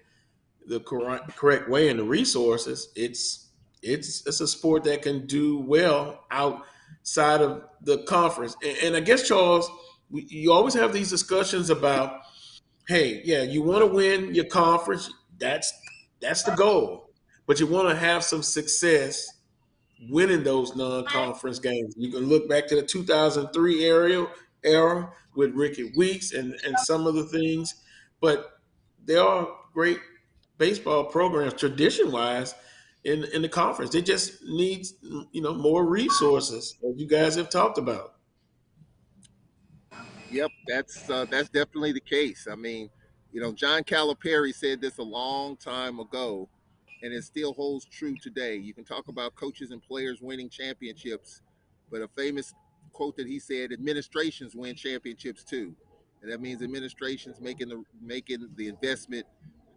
Speaker 13: the correct way and the resources, it's a sport that can do well outside of the conference. And I guess Charles, you always have these discussions about, hey, yeah, you want to win your conference. That's the goal, but you want to have some success winning those non-conference games. You can look back to the 2003 era with Ricky Weeks and some of the things, but there are great baseball programs tradition-wise in the conference. It just needs more resources, as you guys have talked about.
Speaker 14: Yep, that's definitely the case. I mean, John Calipari said this a long time ago, and it still holds true today. You can talk about coaches and players winning championships, but a famous quote that he said: "Administrations win championships too," and that means administrations making the investment,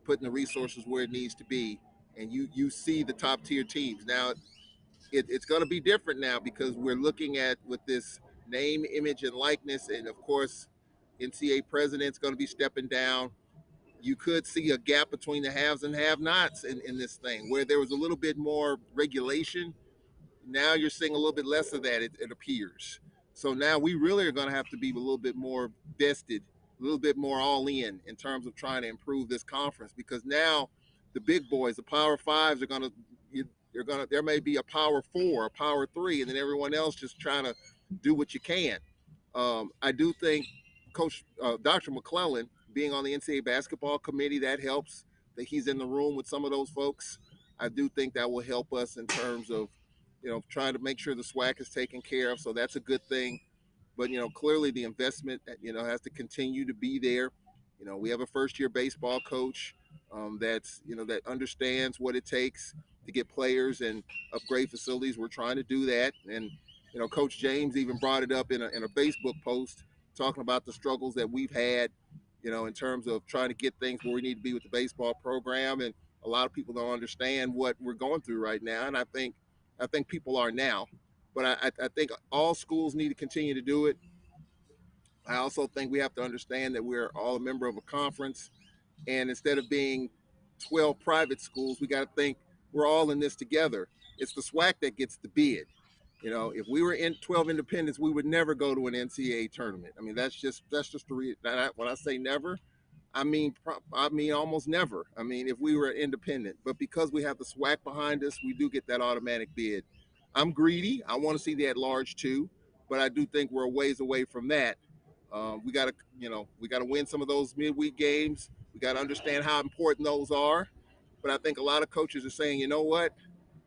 Speaker 14: putting the resources where it needs to be, and you see the top tier teams now. It's going to be different now because we're looking at with this name, image, and likeness, and of course, NCAA president's going to be stepping down. You could see a gap between the haves and have-nots in this thing, where there was a little bit more regulation. Now you're seeing a little bit less of that, it appears. So now we really are going to have to be a little bit more vested, a little bit more all in terms of trying to improve this conference, because now the big boys, the Power Fives, are going to there may be a Power Four, a Power Three, and then everyone else just trying to do what you can. I do think Coach Dr. McClellan being on the NCAA basketball committee, that helps. That he's in the room with some of those folks. I do think that will help us in terms of trying to make sure the SWAC is taken care of. So that's a good thing. But clearly the investment has to continue to be there. We have a first-year baseball coach that's that understands what it takes to get players and upgrade facilities. We're trying to do that, and Coach James even brought it up in a Facebook post talking about the struggles that we've had, in terms of trying to get things where we need to be with the baseball program. And a lot of people don't understand what we're going through right now, and I think people are now. But I think all schools need to continue to do it. I also think we have to understand that we're all a member of a conference, and instead of being 12 private schools, we got to think we're all in this together. It's the SWAC that gets the bid. If we were in 12 independents, we would never go to an NCAA tournament. I mean, that's just the when I say never, I mean almost never. I mean, if we were independent, but because we have the SWAC behind us, we do get that automatic bid. I'm greedy. I want to see the at large too, but I do think we're a ways away from that. We got to, we got to win some of those midweek games. We got to understand how important those are. But I think a lot of coaches are saying, you know what?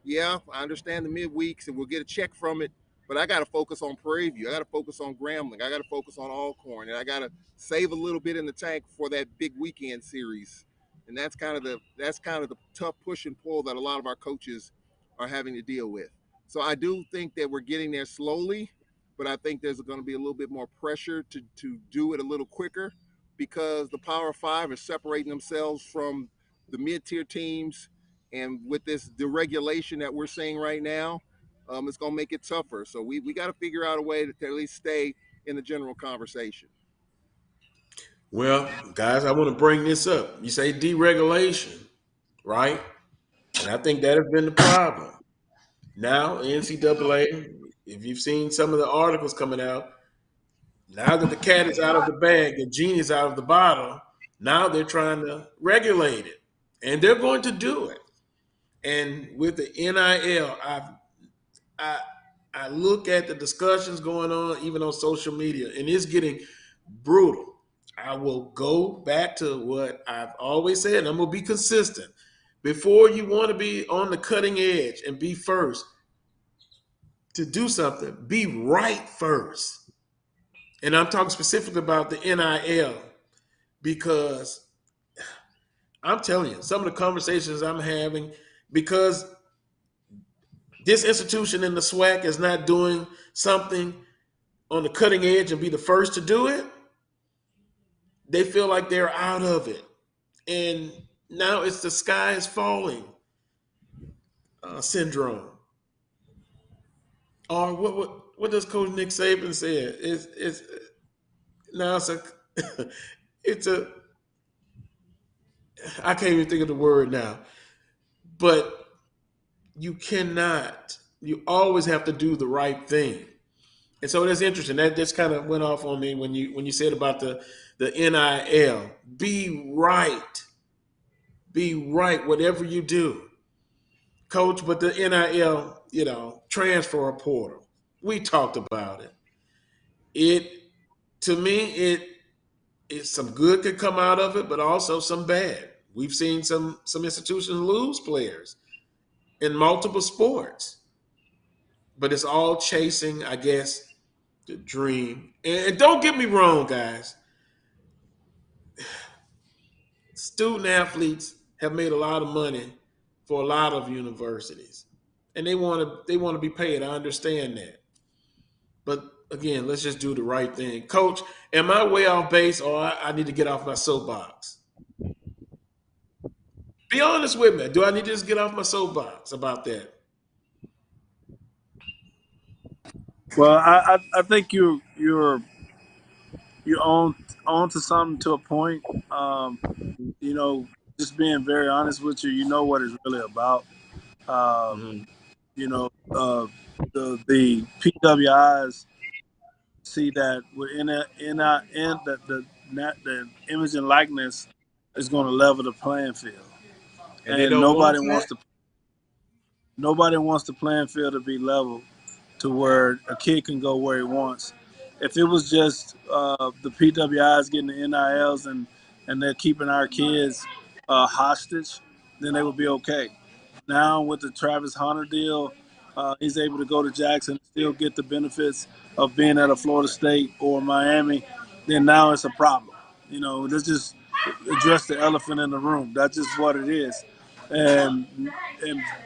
Speaker 14: Yeah, I understand the midweeks and we'll get a check from it, but I got to focus on Prairie View. I got to focus on Grambling. I got to focus on Alcorn, and I got to save a little bit in the tank for that big weekend series. And that's kind of the tough push and pull that a lot of our coaches are having to deal with. So I do think that we're getting there slowly, but I think there's going to be a little bit more pressure to do it a little quicker, because the Power Five are separating themselves from the mid-tier teams, and with this deregulation that we're seeing right now, it's going to make it tougher. So we got to figure out a way to at least stay in the general conversation.
Speaker 13: Well, guys, I want to bring this up. You say deregulation, right? And I think that has been the problem. Now, NCAA, if you've seen some of the articles coming out, now that the cat is out of the bag, the genie is out of the bottle, now they're trying to regulate it. And they're going to do it. And with the NIL, I I look at the discussions going on even on social media, and it's getting brutal. I will go back to what I've always said, and I'm gonna be consistent. Before you want to be on the cutting edge and be first to do something, be right first. And I'm talking specifically about the NIL because I'm telling you, some of the conversations I'm having, because this institution in the SWAC is not doing something on the cutting edge and be the first to do it, they feel like they're out of it. And now it's the sky is falling syndrome. Or what does Coach Nick Saban say? It's now it's a it's a I can't even think of the word now. But you cannot. You always have to do the right thing. And so that's interesting. That just kind of went off on me when you said about the NIL. Be right. Be right, whatever you do. Coach, but the NIL, transfer portal. We talked about it. It to me, it some good could come out of it, but also some bad. We've seen some institutions lose players in multiple sports. But it's all chasing, I guess, the dream. And don't get me wrong, guys. Student athletes have made a lot of money for a lot of universities, and they want to be paid. I understand that, but again, let's just do the right thing. Coach, am I way off base, or I need to get off my soapbox? Be honest with me. Do I need to just get off my soapbox about that?
Speaker 4: Well, I think you're on to something to a point. You know, just being very honest with you, you know what it's really about.
Speaker 13: Mm-hmm.
Speaker 4: You know, the PWIs see that the image and likeness is going to level the playing field,
Speaker 13: And they
Speaker 4: and
Speaker 13: don't want that.
Speaker 4: nobody wants the playing field to be level to where a kid can go where he wants. If it was just the PWIs getting the NILs and they're keeping our kids hostage, then they would be okay. Now with the Travis Hunter deal, he's able to go to Jackson and still get the benefits of being at a Florida State or Miami. Then now it's a problem. Let's just address the elephant in the room. That's just what it is. And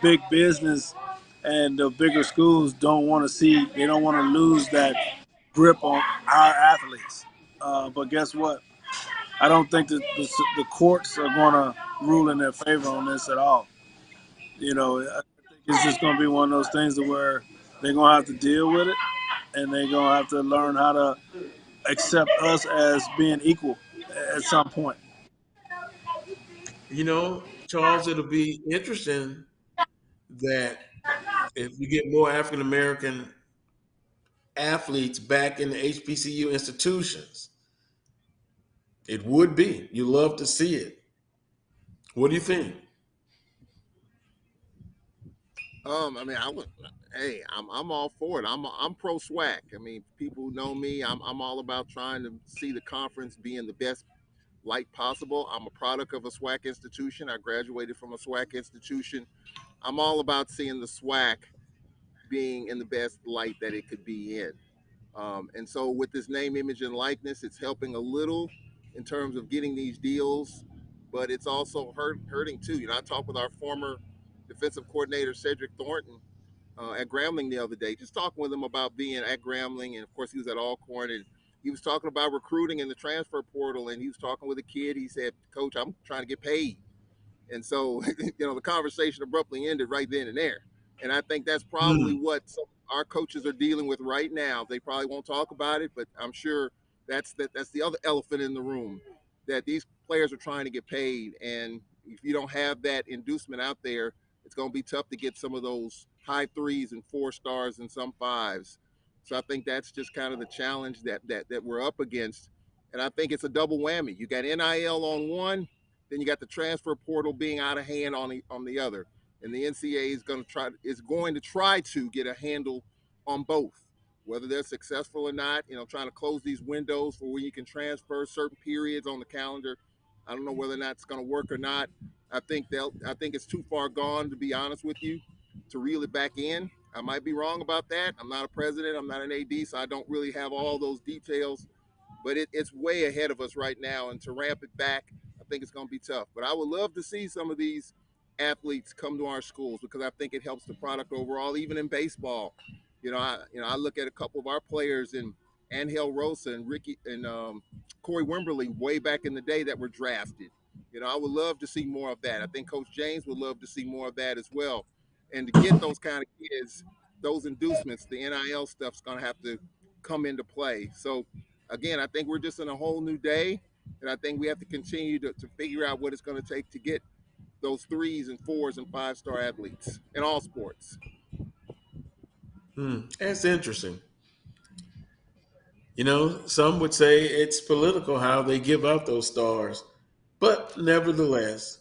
Speaker 4: big business and the bigger schools don't want to see. They don't want to lose that grip on our athletes. But guess what? I don't think that the courts are going to rule in their favor on this at all. I think it's just going to be one of those things to where they're going to have to deal with it, and they're going to have to learn how to accept us as being equal at some point.
Speaker 13: Charles, it'll be interesting that if you get more African American athletes back in the HBCU institutions, it would be. You love to see it. What do you think?
Speaker 14: I mean, I'm all for it. I'm pro SWAC. I mean, people who know me, I'm all about trying to see the conference be in the best light possible. I'm a product of a SWAC institution. I graduated from a SWAC institution. I'm all about seeing the SWAC being in the best light that it could be in. And so with this name, image, and likeness, it's helping a little in terms of getting these deals, but it's also hurting too. I talked with our former defensive coordinator, Cedric Thornton, at Grambling the other day, just talking with him about being at Grambling. And of course, he was at Alcorn, and he was talking about recruiting in the transfer portal. And he was talking with a kid. He said, "Coach, I'm trying to get paid." And so, the conversation abruptly ended right then and there. And I think that's probably what our coaches are dealing with right now. They probably won't talk about it, but I'm sure that's the other elephant in the room, that these players are trying to get paid. And if you don't have that inducement out there, it's going to be tough to get some of those high 3s and 4 stars and some 5s. So I think that's just kind of the challenge that we're up against. And I think it's a double whammy. You got NIL on one, then you got the transfer portal being out of hand on the other. And the NCAA is going to try to get a handle on both. Whether they're successful or not, trying to close these windows for when you can transfer certain periods on the calendar. I don't know whether or not it's going to work or not. I think it's too far gone, to be honest with you, to reel it back in. I might be wrong about that. I'm not a president. I'm not an AD, so I don't really have all those details. But it's way ahead of us right now, and to ramp it back, I think it's going to be tough. But I would love to see some of these athletes come to our schools because I think it helps the product overall, even in baseball. I look at a couple of our players in Angel Rosa and Ricky and Corey Wimberly way back in the day that were drafted. I would love to see more of that. I think Coach James would love to see more of that as well. And to get those kind of kids, those inducements, the NIL stuff's going to have to come into play. So, again, I think we're just in a whole new day, and I think we have to continue to figure out what it's going to take to get those 3s and 4s and 5-star athletes in all sports.
Speaker 13: That's interesting. Some would say it's political how they give out those stars. But nevertheless,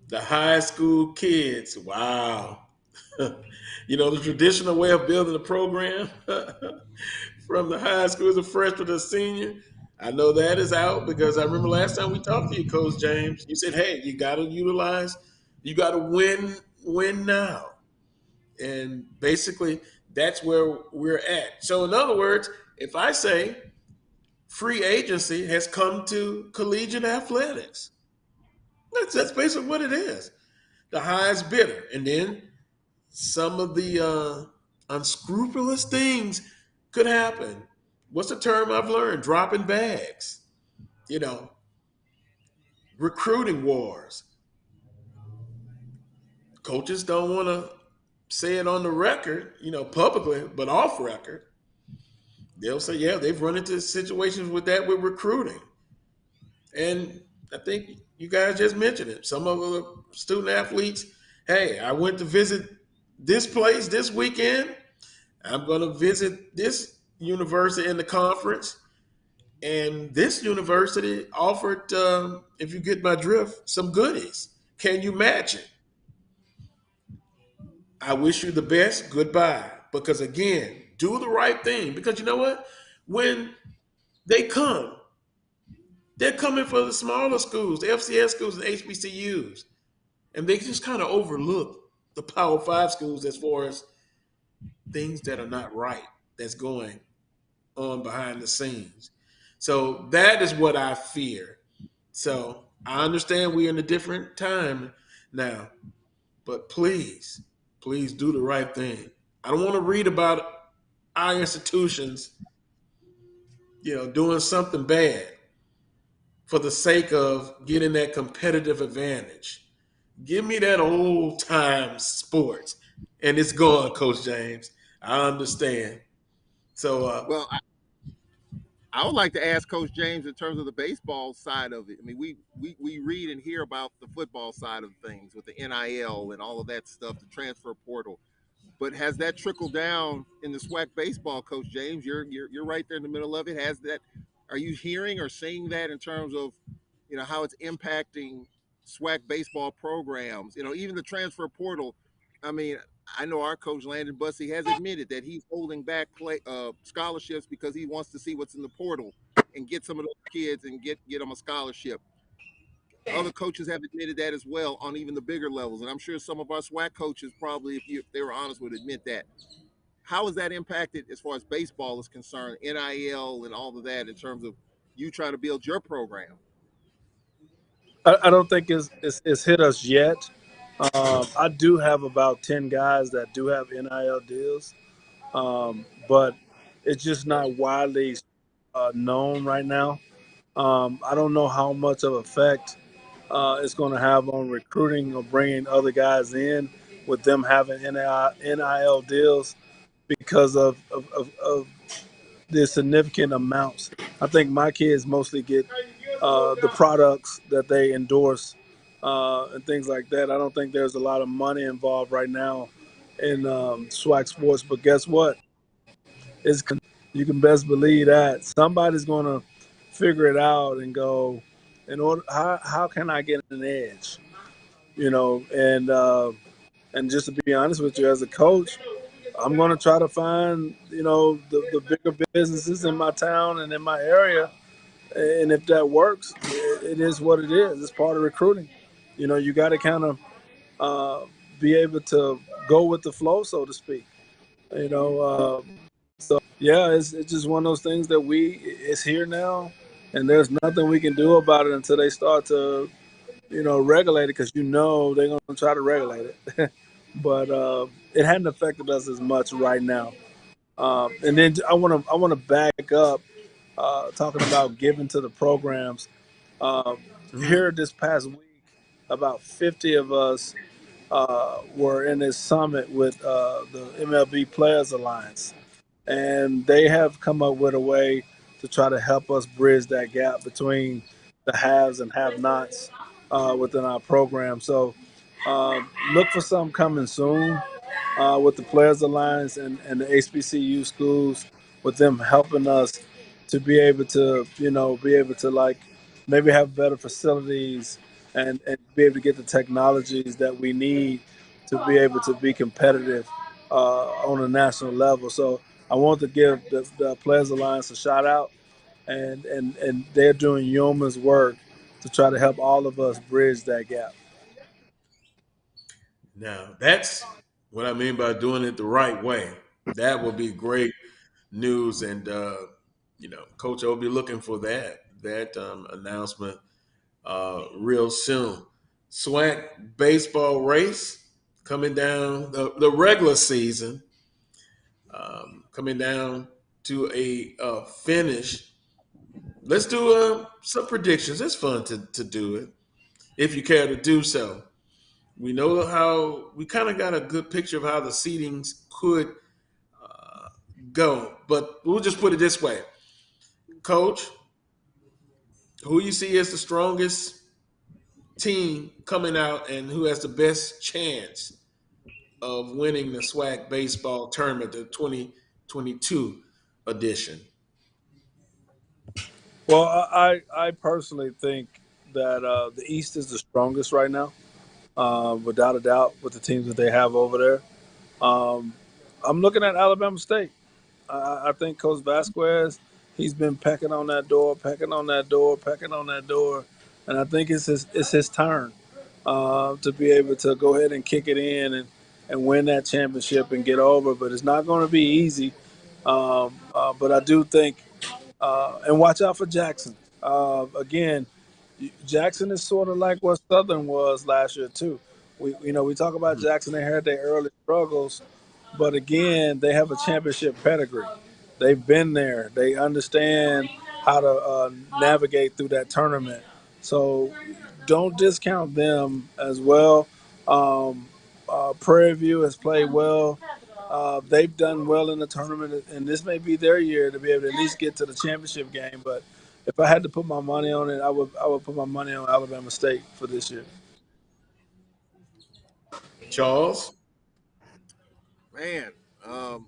Speaker 13: the high school kids, wow. The traditional way of building a program from the high school as a freshman to senior, I know that is out because I remember last time we talked to you, Coach James, you said, hey, you got to win now. And basically, that's where we're at. So in other words, if I say free agency has come to collegiate athletics, that's basically what it is. The highest bidder. And then some of the unscrupulous things could happen. What's the term I've learned? Dropping bags. Recruiting wars. Coaches don't want to say it on the record, publicly, but off record. They'll say, yeah, they've run into situations with recruiting. And I think you guys just mentioned it. Some of the student athletes, hey, I went to visit this place this weekend. I'm going to visit this university in the conference. And this university offered, if you get my drift, some goodies. Can you match it? I wish you the best. Goodbye. Because again, do the right thing. Because you know what? When they come, they're coming for the smaller schools, the FCS schools and HBCUs. And they just kind of overlook the Power 5 schools as far as things that are not right that's going on behind the scenes. So that is what I fear. So I understand we're in a different time now, but please do the right thing. I don't want to read about our institutions, doing something bad for the sake of getting that competitive advantage. Give me that old time sports. And it's gone, Coach James. I understand. So,
Speaker 14: well, I would like to ask Coach James in terms of the baseball side of it. I mean, we read and hear about the football side of things with the NIL and all of that stuff, the transfer portal. But has that trickled down in the SWAC baseball, Coach James? You're right there in the middle of it. Has that? Are you hearing or seeing that in terms of, how it's impacting SWAC baseball programs? Even the transfer portal. I mean, I know our coach Landon Bussey has admitted that he's holding back scholarships because he wants to see what's in the portal and get some of those kids and get them a scholarship. Other coaches have admitted that as well on even the bigger levels, and I'm sure some of our SWAC coaches probably, if they were honest, would admit that. How has that impacted as far as baseball is concerned, NIL and all of that, in terms of you trying to build your program?
Speaker 4: I don't think it's hit us yet. I do have about 10 guys that do have NIL deals, but it's just not widely known right now. I don't know how much of effect it's going to have on recruiting or bringing other guys in with them having NIL deals because of the significant amounts. I think my kids mostly get the products that they endorse and things like that. I don't think there's a lot of money involved right now in SWAC sports. But guess what? It's you can best believe that somebody's going to figure it out and go, in order how can I get an edge? You know, and just to be honest with you, as a coach, I'm going to try to find the bigger businesses in my town and in my area, and if that works, it is what it is. It's part of recruiting. You know, you got to kind of be able to go with the flow, so to speak. You know, so yeah, it's just one of those things that it's here now, and there's nothing we can do about it until they start to regulate it, because they're going to try to regulate it. But it hadn't affected us as much right now. And then I want to back up, talking about giving to the programs. Here this past week, about 50 of us were in this summit with the MLB Players Alliance, and they have come up with a way to try to help us bridge that gap between the haves and have-nots within our program. So look for something coming soon with the Players Alliance and the HBCU schools, with them helping us to be able to like maybe have better facilities and be able to get the technologies that we need to be able to be competitive on a national level. So I want to give the Players Alliance a shout out, and they're doing yeoman's work to try to help all of us bridge that gap.
Speaker 13: Now, that's what I mean by doing it the right way. That will be great news, and Coach, I will be looking for that announcement real soon. SWAC baseball race coming down the regular season, coming down to a finish. Let's do some predictions. It's fun to do it if you care to do so. We know how we kind of got a good picture of how the seedings could go, but we'll just put it this way, Coach. Who you see as the strongest team coming out, and who has the best chance of winning the SWAC baseball tournament, the 2022 edition?
Speaker 4: Well, I personally think that the East is the strongest right now, without a doubt, with the teams that they have over there. Um, I'm looking at Alabama State. I think Coach Vasquez, he's been pecking on that door, pecking on that door, pecking on that door, and I think it's his turn to be able to go ahead and kick it in and win that championship and get over. But it's not going to be easy. But I do think, and watch out for Jackson. Again, Jackson is sort of like what Southern was last year too. We talk about Jackson. They had their early struggles, but again, they have a championship pedigree. They've been there. They understand how to navigate through that tournament. So don't discount them as well. Prairie View has played well. They've done well in the tournament, and this may be their year to be able to at least get to the championship game. But if I had to put my money on it, I would put my money on Alabama State for this year.
Speaker 13: Charles?
Speaker 14: Man, um,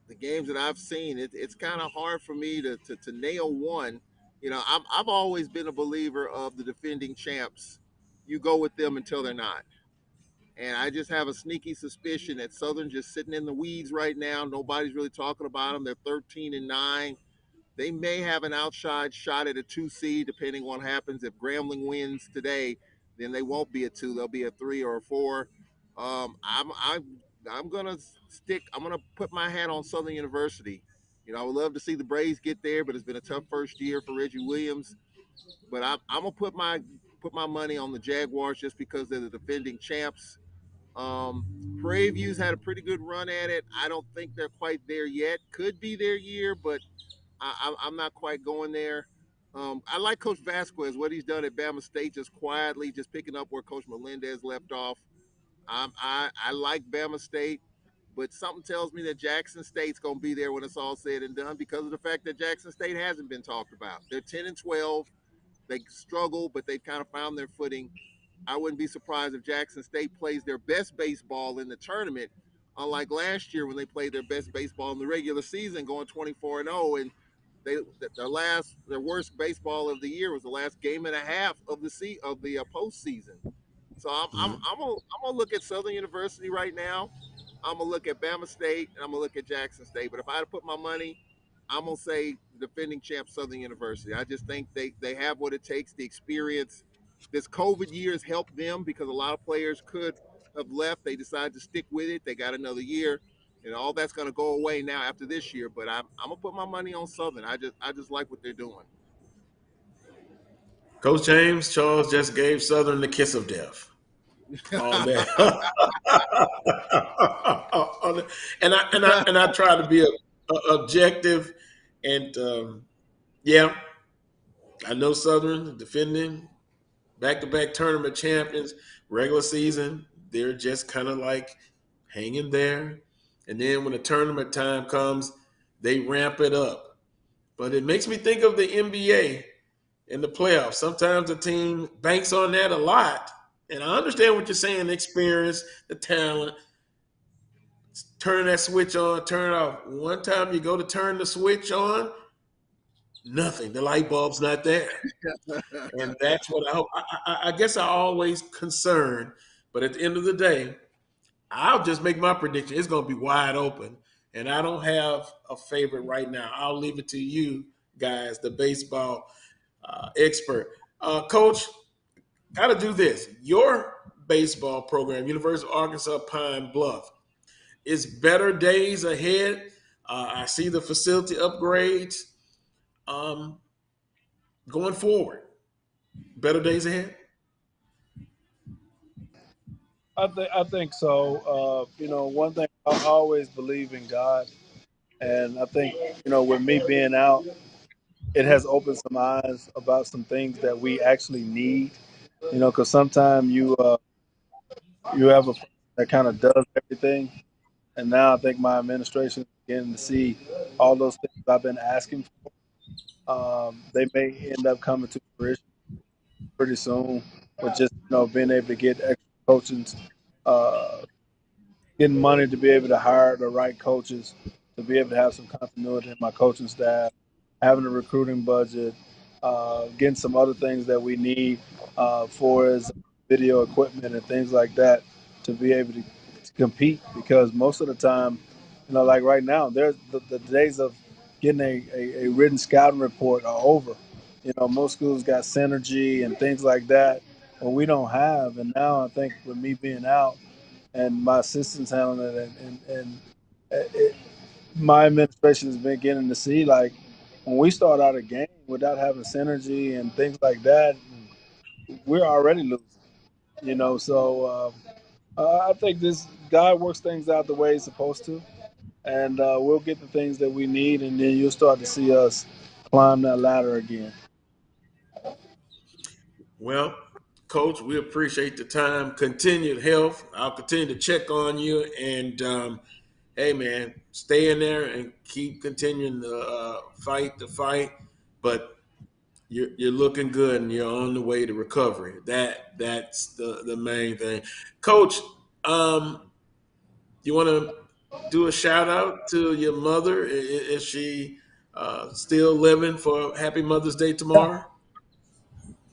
Speaker 14: the games that I've seen, it's kind of hard for me to nail one. I've always been a believer of the defending champs. You go with them until they're not. And I just have a sneaky suspicion that Southern just sitting in the weeds right now. Nobody's really talking about them. They're 13-9. They may have an outside shot at a 2 seed, depending on what happens. If Grambling wins today, then they won't be a 2. They'll be a 3 or a 4. I'm gonna stick. I'm gonna put my hat on Southern University. I would love to see the Braves get there, but it's been a tough first year for Reggie Williams. But I'm gonna put my money on the Jaguars just because they're the defending champs. Prairie View's had a pretty good run at it. I don't think they're quite there yet. Could be their year, but I'm not quite going there. I like Coach Vasquez, what he's done at Bama State, just quietly, just picking up where Coach Melendez left off. I like Bama State, but something tells me that Jackson State's going to be there when it's all said and done because of the fact that Jackson State hasn't been talked about. They're 10-12. They struggle, but they've kind of found their footing. I wouldn't be surprised if Jackson State plays their best baseball in the tournament, unlike last year when they played their best baseball in the regular season, going 24-0, and they their worst baseball of the year was the last game and a half of the postseason. So I'm gonna look at Southern University right now. I'm gonna look at Bama State and I'm gonna look at Jackson State. But if I had to put my money, I'm gonna say defending champ Southern University. I just think they have what it takes, the experience. This COVID year has helped them because a lot of players could have left. They decided to stick with it. They got another year, and all that's gonna go away now after this year. But I'm gonna put my money on Southern. I just like what they're doing.
Speaker 13: Coach James Charles just gave Southern the kiss of death. On that. and I try to be objective, and yeah, I know Southern defending back-to-back tournament champions, regular season, they're just kind of like hanging there, and then when the tournament time comes, they ramp it up. But it makes me think of the NBA in the playoffs. Sometimes the team banks on that a lot. And I understand what you're saying, the experience, the talent, turn that switch on, turn it off. One time you go to turn the switch on, nothing. The light bulb's not there. And that's what I hope. I guess I always concerned, but at the end of the day, I'll just make my prediction. It's going to be wide open. And I don't have a favorite right now. I'll leave it to you guys, the baseball expert. Coach, got to do this. Your baseball program, University of Arkansas Pine Bluff, is better days ahead. I see the facility upgrades going forward. Better days ahead.
Speaker 4: I think so. One thing I always believe in God, and I think with me being out, it has opened some eyes about some things that we actually need. Because sometimes you have a person that kind of does everything, and now I think my administration is beginning to see all those things I've been asking for. They may end up coming to fruition pretty soon, with just being able to get extra coaching, uh, getting money to be able to hire the right coaches, to be able to have some continuity in my coaching staff, having a recruiting budget, getting some other things that we need for as video equipment and things like that to be able to compete. Because most of the time, like right now, there's the days of getting a written scouting report are over. Most schools got synergy and things like that, but we don't have. And now I think with me being out, and my assistants handling it, and my administration has been getting to see, like, when we start out a game without having synergy and things like that, we're already losing. So I think this God works things out the way He's supposed to, and we'll get the things that we need, and then you'll start to see us climb that ladder again.
Speaker 13: Well, Coach, we appreciate the time. Continued health. I'll continue to check on you. And hey, man, stay in there and keep continuing to fight the fight. But you're looking good, and you're on the way to recovery. That's the main thing. Coach, you want to do a shout out to your mother? Is she still living for Happy Mother's Day tomorrow?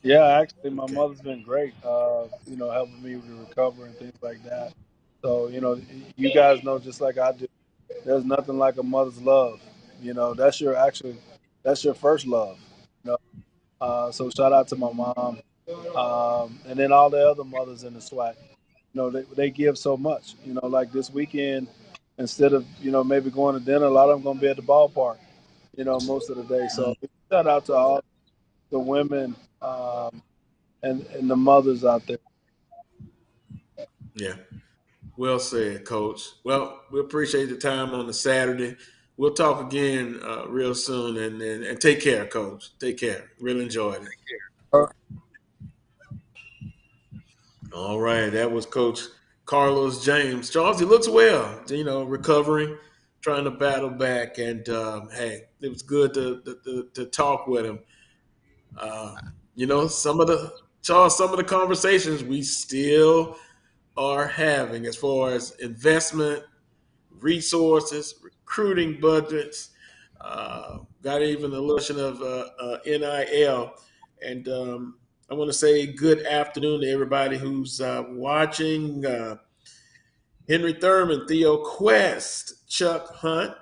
Speaker 4: Yeah, actually, my
Speaker 13: Okay.
Speaker 4: mother's been great. Helping me with the recovery and things like that. So, you guys know just like I do, there's nothing like a mother's love. That's your first love. You so shout out to my mom, and then all the other mothers in the SWAC. They give so much. Like this weekend, instead of maybe going to dinner, a lot of them gonna be at the ballpark. Most of the day. So shout out to all the women and the mothers out there.
Speaker 13: Yeah. Well said, Coach. Well, we appreciate the time on the Saturday. We'll talk again real soon, and take care, Coach. Take care. Really enjoyed it. All right, that was Coach Carlos James. Charles, he looks well. Recovering, trying to battle back, and hey, it was good to talk with him. You know, some of the conversations we still are having as far as investment, resources, recruiting budgets, got even the notion of NIL. And I want to say good afternoon to everybody who's watching. Henry Thurman, Theo Quest, Chuck Hunt,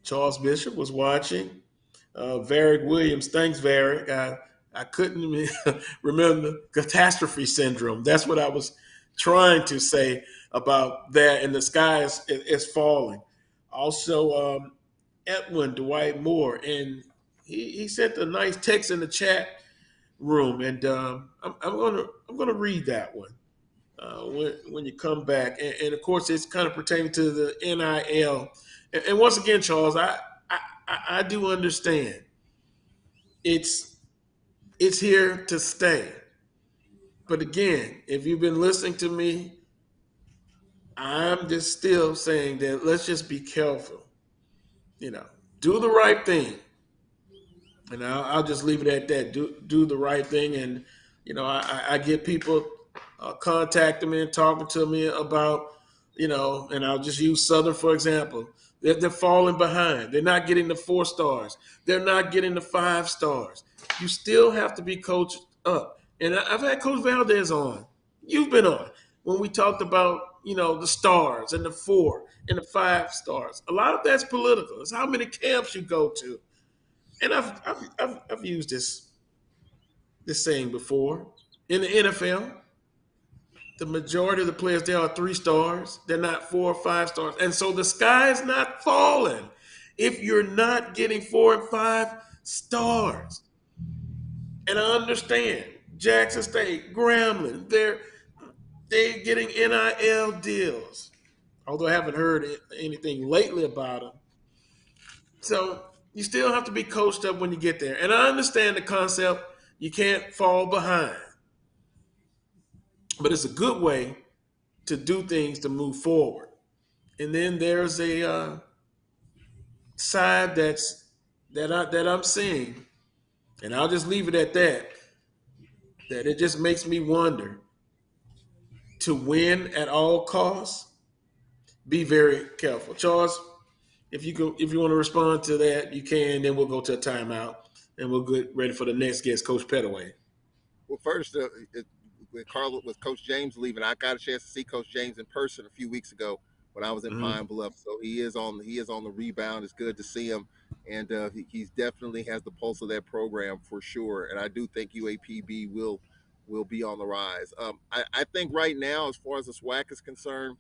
Speaker 13: Charles Bishop was watching. Varick Williams, thanks, Varick. I couldn't remember catastrophe syndrome. That's what I was trying to say about that. And the sky is falling. Also, Edmond, Dwight Moore, and he sent a nice text in the chat room, and I'm gonna read that one when you come back. And of course, it's kind of pertaining to the NIL. And once again, Charles, I do understand it's here to stay. But again, if you've been listening to me, I'm just still saying that let's just be careful. You know, do the right thing. And I'll just leave it at that. Do the right thing. And, you know, I get people contacting me and talking to me about, you know, and I'll just use Southern, for example. They're falling behind. They're not getting the 4 stars. They're not getting the 5 stars. You still have to be coached up. And I've had Coach Valdez on. You've been on. When we talked about, you know, the stars and the 4 and the 5 stars. A lot of that's political. It's how many camps you go to. And I've used this saying before. In the NFL, the majority of the players there are 3 stars. They're not 4 or 5 stars. And so the sky is not falling if you're not getting 4 and 5 stars. And I understand Jackson State, Grambling, they're getting NIL deals. Although I haven't heard anything lately about them. So you still have to be coached up when you get there. And I understand the concept, you can't fall behind. But it's a good way to do things to move forward. And then there's a side that I'm seeing, and I'll just leave it at that, that it just makes me wonder, to win at all costs, be very careful. Charles, if you want to respond to that, you can. Then we'll go to a timeout, and we'll get ready for the next guest, Coach Pettaway.
Speaker 14: Well, first, with Coach James leaving, I got a chance to see Coach James in person a few weeks ago when I was in Pine Bluff. So he is on the rebound. It's good to see him, and he's definitely has the pulse of that program for sure. And I do think UAPB will be on the rise. I think right now, as far as the SWAC is concerned,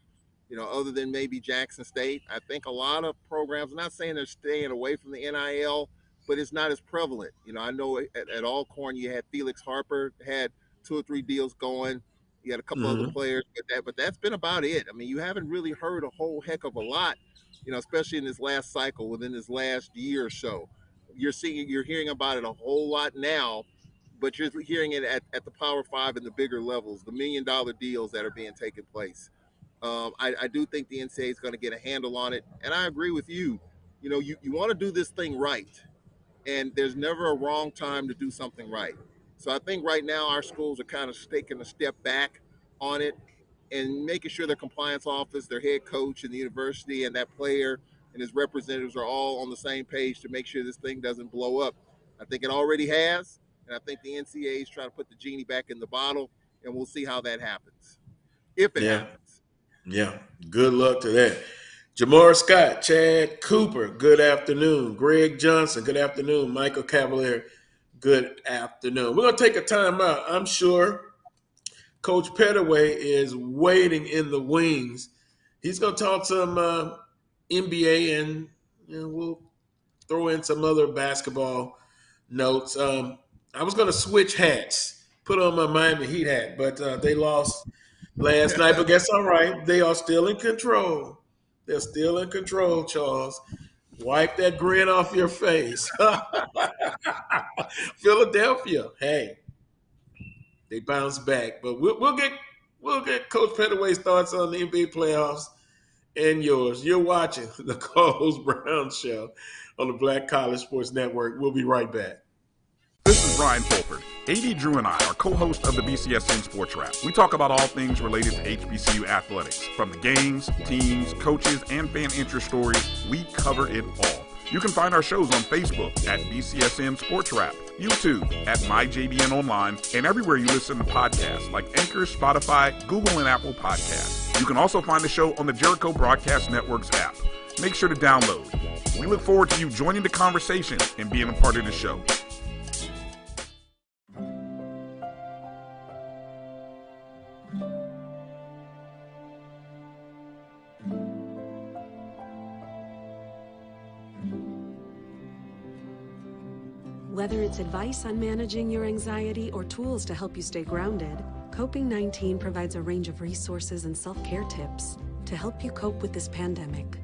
Speaker 14: you know, other than maybe Jackson State, I think a lot of programs, I'm not saying they're staying away from the NIL, but it's not as prevalent. You know, I know at Alcorn you had Felix Harper had 2 or 3 deals going. You had a couple other players, but that's been about it. I mean, you haven't really heard a whole heck of a lot, you know, especially in this last cycle, within this last year or so. You're hearing about it a whole lot now, but you're hearing it at the Power 5 and the bigger levels, the $1 million deals that are being taken place. I do think the NCAA is going to get a handle on it, and I agree with you. You know, you want to do this thing right, and there's never a wrong time to do something right. So I think right now our schools are kind of taking a step back on it and making sure their compliance office, their head coach, and the university and that player and his representatives are all on the same page to make sure this thing doesn't blow up. I think it already has, and I think the NCAA is trying to put the genie back in the bottle, and we'll see how that happens, if it happens.
Speaker 13: Yeah, good luck to that. Jamar Scott, Chad Cooper, good afternoon. Greg Johnson, good afternoon. Michael Cavalier, good afternoon. We're going to take a timeout. I'm sure Coach Pettaway is waiting in the wings. He's going to talk some NBA, and we'll throw in some other basketball notes. I was going to switch hats, put on my Miami Heat hat, but they lost last night. But that's all right. They are still in control. They're still in control, Charles. Wipe that grin off your face. Philadelphia, hey, they bounced back. But we'll get Coach Pettaway's thoughts on the NBA playoffs and yours. You're watching the Carlos Brown Show on the Black College Sports Network. We'll be right back.
Speaker 20: This is Ryan Fulford. AD Drew and I are co-hosts of the BCSN Sports Wrap. We talk about all things related to HBCU athletics. From the games, teams, coaches, and fan interest stories, we cover it all. You can find our shows on Facebook at BCSN Sports Wrap, YouTube at MyJBN Online, and everywhere you listen to podcasts like Anchor, Spotify, Google, and Apple Podcasts. You can also find the show on the Jericho Broadcast Network's app. Make sure to download. We look forward to you joining the conversation and being a part of the show.
Speaker 21: Whether it's advice on managing your anxiety or tools to help you stay grounded, Coping-19 provides a range of resources and self-care tips to help you cope with this pandemic.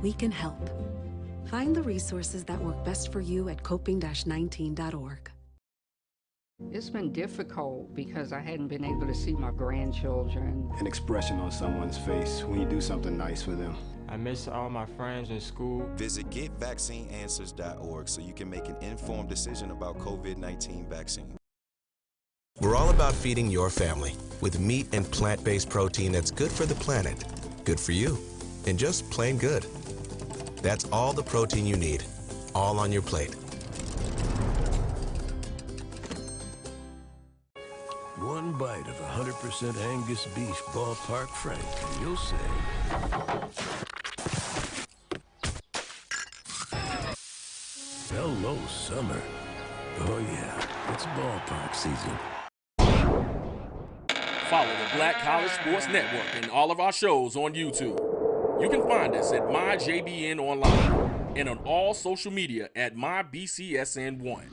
Speaker 21: We can help. Find the resources that work best for you at coping-19.org.
Speaker 22: It's been difficult because I hadn't been able to see my grandchildren.
Speaker 23: An expression on someone's face when you do something nice for them.
Speaker 24: I miss all my friends in school.
Speaker 25: Visit GetVaccineAnswers.org so you can make an informed decision about COVID-19 vaccine.
Speaker 26: We're all about feeding your family with meat and plant-based protein that's good for the planet, good for you, and just plain good. That's all the protein you need, all on your plate.
Speaker 28: One bite of 100% Angus beef ballpark frank, and you'll say, hello, summer. Oh yeah, it's ballpark season.
Speaker 27: Follow the Black College Sports Network and all of our shows on YouTube. You can find us at MyJBN Online and on all social media at MyBCSN1.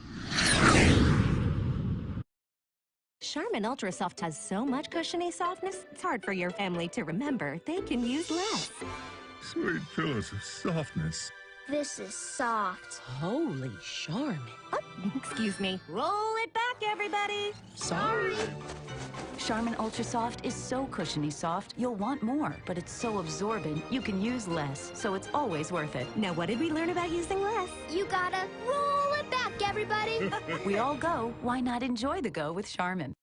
Speaker 3: Charmin Ultra Soft has so much cushiony softness, it's hard for your family to remember they can use less.
Speaker 29: Sweet pillows of softness.
Speaker 30: This is soft.
Speaker 21: Holy Charmin.
Speaker 3: Oh, excuse me. Roll it back, everybody.
Speaker 21: Sorry.
Speaker 31: Charmin Ultra Soft is so cushiony soft, you'll want more, but it's so absorbent, you can use less, so it's always worth it.
Speaker 3: Now, what did we learn about using less?
Speaker 30: You gotta roll it back, everybody.
Speaker 31: We all go. Why not enjoy the go with Charmin?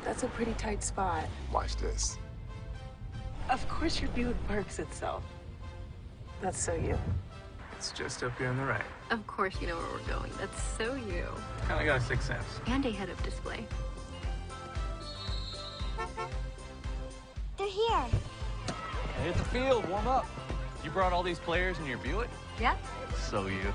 Speaker 21: That's a pretty tight spot.
Speaker 28: Watch this.
Speaker 21: Of course your Buick parks itself. That's so you.
Speaker 6: It's just up here on the right.
Speaker 32: Of course you know where we're going. That's so you.
Speaker 6: Kinda got a sixth sense.
Speaker 32: And a head-up display.
Speaker 30: They're here.
Speaker 33: Hit the field, warm up. You brought all these players in your Buick?
Speaker 32: Yep.
Speaker 33: So you.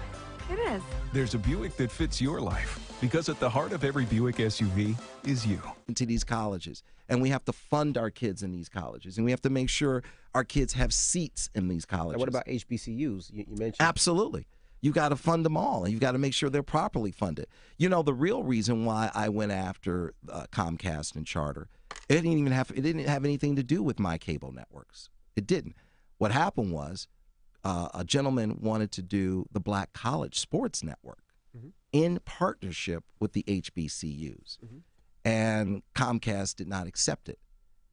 Speaker 32: It is.
Speaker 9: There's a Buick that fits your life because at the heart of every Buick SUV is you.
Speaker 10: Into these colleges, and we have to fund our kids in these colleges, and we have to make sure our kids have seats in these colleges.
Speaker 11: Now what about HBCUs? You mentioned.
Speaker 10: Absolutely. You got to fund them all, and you've got to make sure they're properly funded. You know, the real reason why I went after Comcast and Charter, it didn't have anything to do with my cable networks. It didn't. What happened was a gentleman wanted to do the Black College Sports Network in partnership with the HBCUs. And Comcast did not accept it.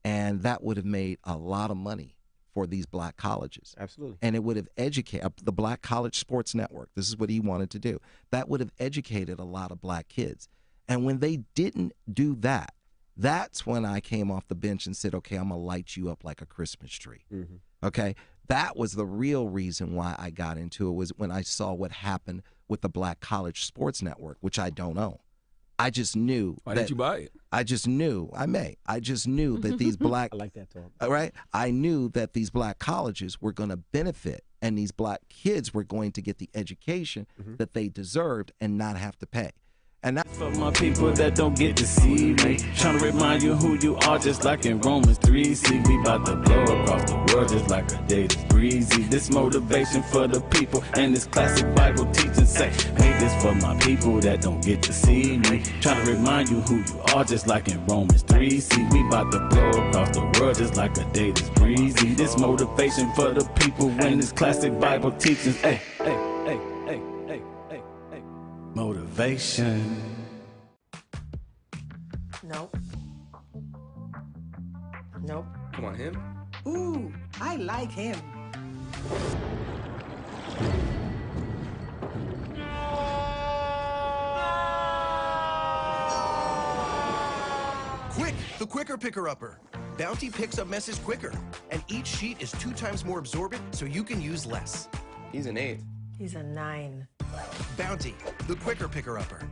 Speaker 10: And that would have made a lot of money for these black colleges.
Speaker 11: Absolutely.
Speaker 10: And it would have educated the Black College Sports Network. This is what he wanted to do. That would have educated a lot of black kids. And when they didn't do that, that's when I came off the bench and said, okay, I'm going to light you up like a Christmas tree. Okay? That was the real reason why I got into it, was when I saw what happened with the Black College Sports Network, which I don't own. I just knew.
Speaker 23: Why didn't you buy it?
Speaker 10: I just knew. I just knew that these black.
Speaker 11: I like that talk.
Speaker 10: Right? I knew that these black colleges were going to benefit, and these black kids were going to get the education that they deserved and not have to pay. And that's
Speaker 1: for my people that don't get to see me. Trying to remind you who you are, just like in Romans 3. See, we about to blow across the world just like a day that's breezy. This motivation for the people and this classic Bible teaching say, hey, this for my people that don't get to see me. Trying to remind you who you are, just like in Romans 3. See, we about to blow across the world just like a day that's breezy. This motivation for the people and this classic Bible teaching, hey, hey, hey, hey, hey, hey, hey, motivation. motivation.
Speaker 2: Nope. Nope.
Speaker 27: Come on, him.
Speaker 2: Ooh, I like him.
Speaker 4: Quick, the quicker picker-upper. Bounty picks up messes quicker, and each sheet is 2 times more absorbent, so you can use less.
Speaker 23: He's an 8.
Speaker 2: He's a 9.
Speaker 4: Bounty, the quicker picker-upper.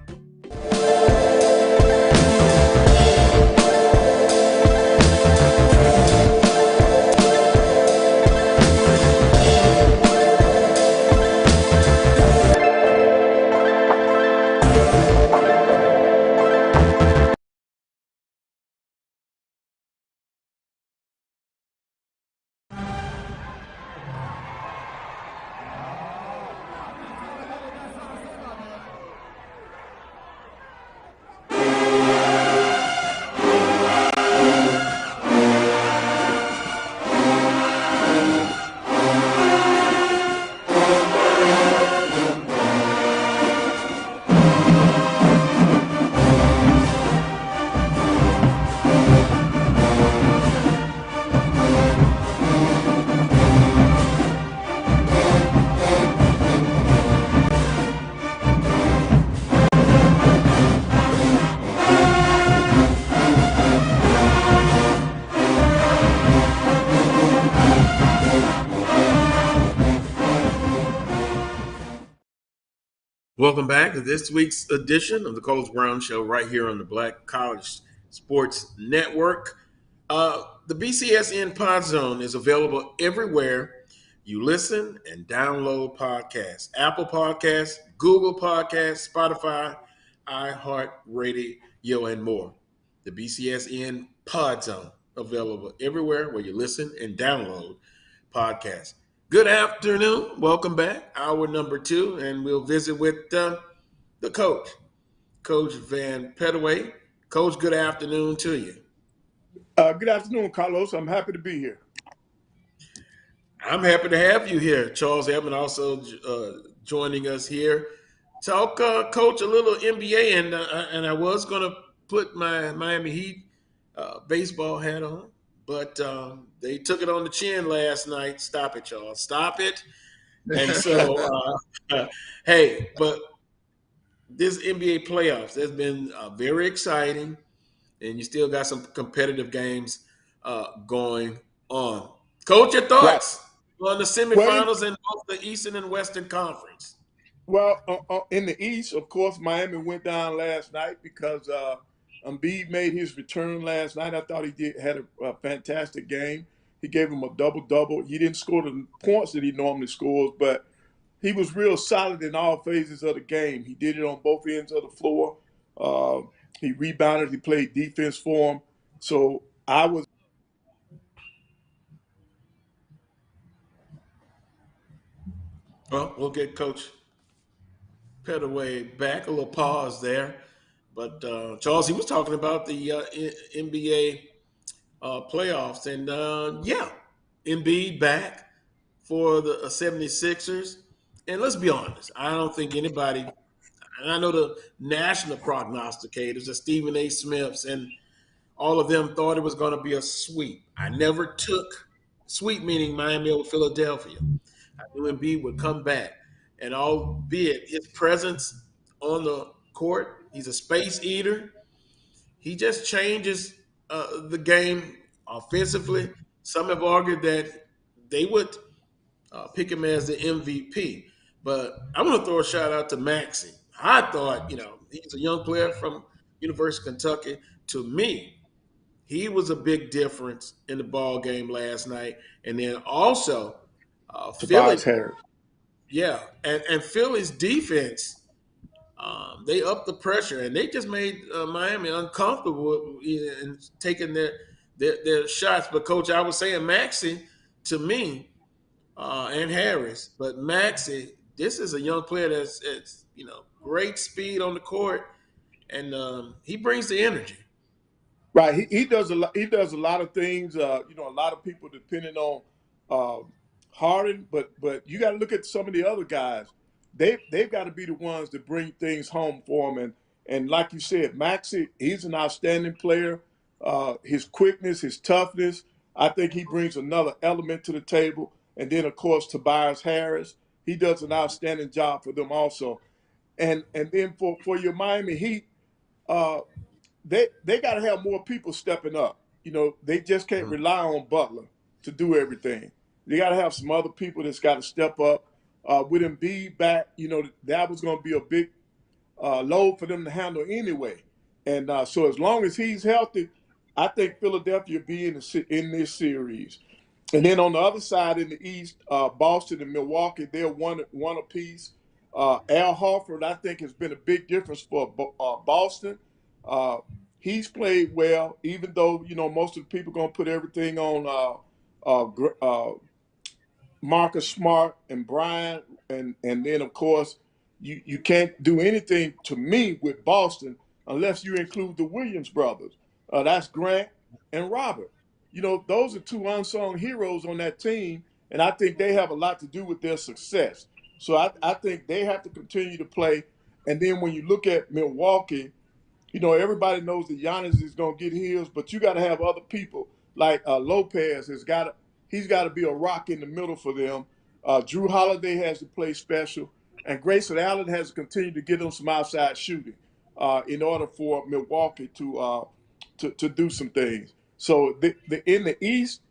Speaker 5: Welcome back to this week's edition of the Coach Brown Show right here on the Black College Sports Network. The BCSN Pod Zone is available everywhere you listen and download podcasts. Apple Podcasts, Google Podcasts, Spotify, iHeartRadio, and more. The BCSN Pod Zone available everywhere where you listen and download podcasts. Good afternoon. Welcome back. Hour number 2, and we'll visit with the coach, Coach Vann Pettaway. Coach, good afternoon to you.
Speaker 7: Good afternoon, Carlos. I'm happy to be here.
Speaker 5: I'm happy to have you here. Charles Edmond also joining us here. Talk, Coach, a little NBA, and I was going to put my Miami Heat baseball hat on, but they took it on the chin last night. Stop it, Charles. Stop it. And so, hey, but this NBA playoffs has been very exciting, and you still got some competitive games going on. Coach, your thoughts on the semifinals in both the Eastern and Western Conference?
Speaker 7: Well, in the East, of course, Miami went down last night because Embiid made his return last night. I thought he had a fantastic game. He gave him a double-double. He didn't score the points that he normally scores, but he was real solid in all phases of the game. He did it on both ends of the floor. He rebounded. He played defense for him. So I was.
Speaker 5: Well, we'll get Coach Pettaway back. A little pause there. But, Charles, he was talking about the NBA playoffs. And, Embiid back for the 76ers. And let's be honest, I don't think anybody – and I know the national prognosticators, the Stephen A. Smiths, and all of them thought it was going to be a sweep. I never took – sweep meaning Miami over Philadelphia. I knew Embiid would come back. And albeit his presence on the court, he's a space eater. He just changes the game offensively. Some have argued that they would pick him as the MVP. But I'm going to throw a shout out to Maxey. I thought, he's a young player from University of Kentucky. To me, he was a big difference in the ball game last night. And then also, Philly. Yeah, and Philly's defense, they upped the pressure, and they just made Miami uncomfortable in taking their shots. But, Coach, I was saying Maxey, to me, and Harris, but Maxey, this is a young player that's great speed on the court, and he brings the energy.
Speaker 7: Right, he does a lot. He does a lot of things. A lot of people depending on Harden, but you got to look at some of the other guys they've got to be the ones that bring things home for him. And like you said, Maxey, he's an outstanding player. His quickness, his toughness, I think he brings another element to the table. And then of course Tobias Harris, he does an outstanding job for them also. And then for your Miami Heat, they got to have more people stepping up. You know, they just can't rely on Butler to do everything. They got to have some other people that's got to step up. With Embiid back, you know, that was going to be a big load for them to handle anyway. And so as long as he's healthy, I think Philadelphia will be in this series. And then on the other side in the East, Boston and Milwaukee, they're one apiece. Al Horford, I think, has been a big difference for Boston. He's played well, even though, you know, most of the people going to put everything on Marcus Smart and Bryant. And then, of course, you can't do anything to me with Boston unless you include the Williams brothers. That's Grant and Robert. You know, those are two unsung heroes on that team, and I think they have a lot to do with their success. So I think they have to continue to play. And then when you look at Milwaukee, you know, everybody knows that Giannis is going to get his, but you got to have other people like Lopez he's got to be a rock in the middle for them. Drew Holiday has to play special, and Grayson Allen has to continue to get them some outside shooting in order for Milwaukee to do some things. So in the East,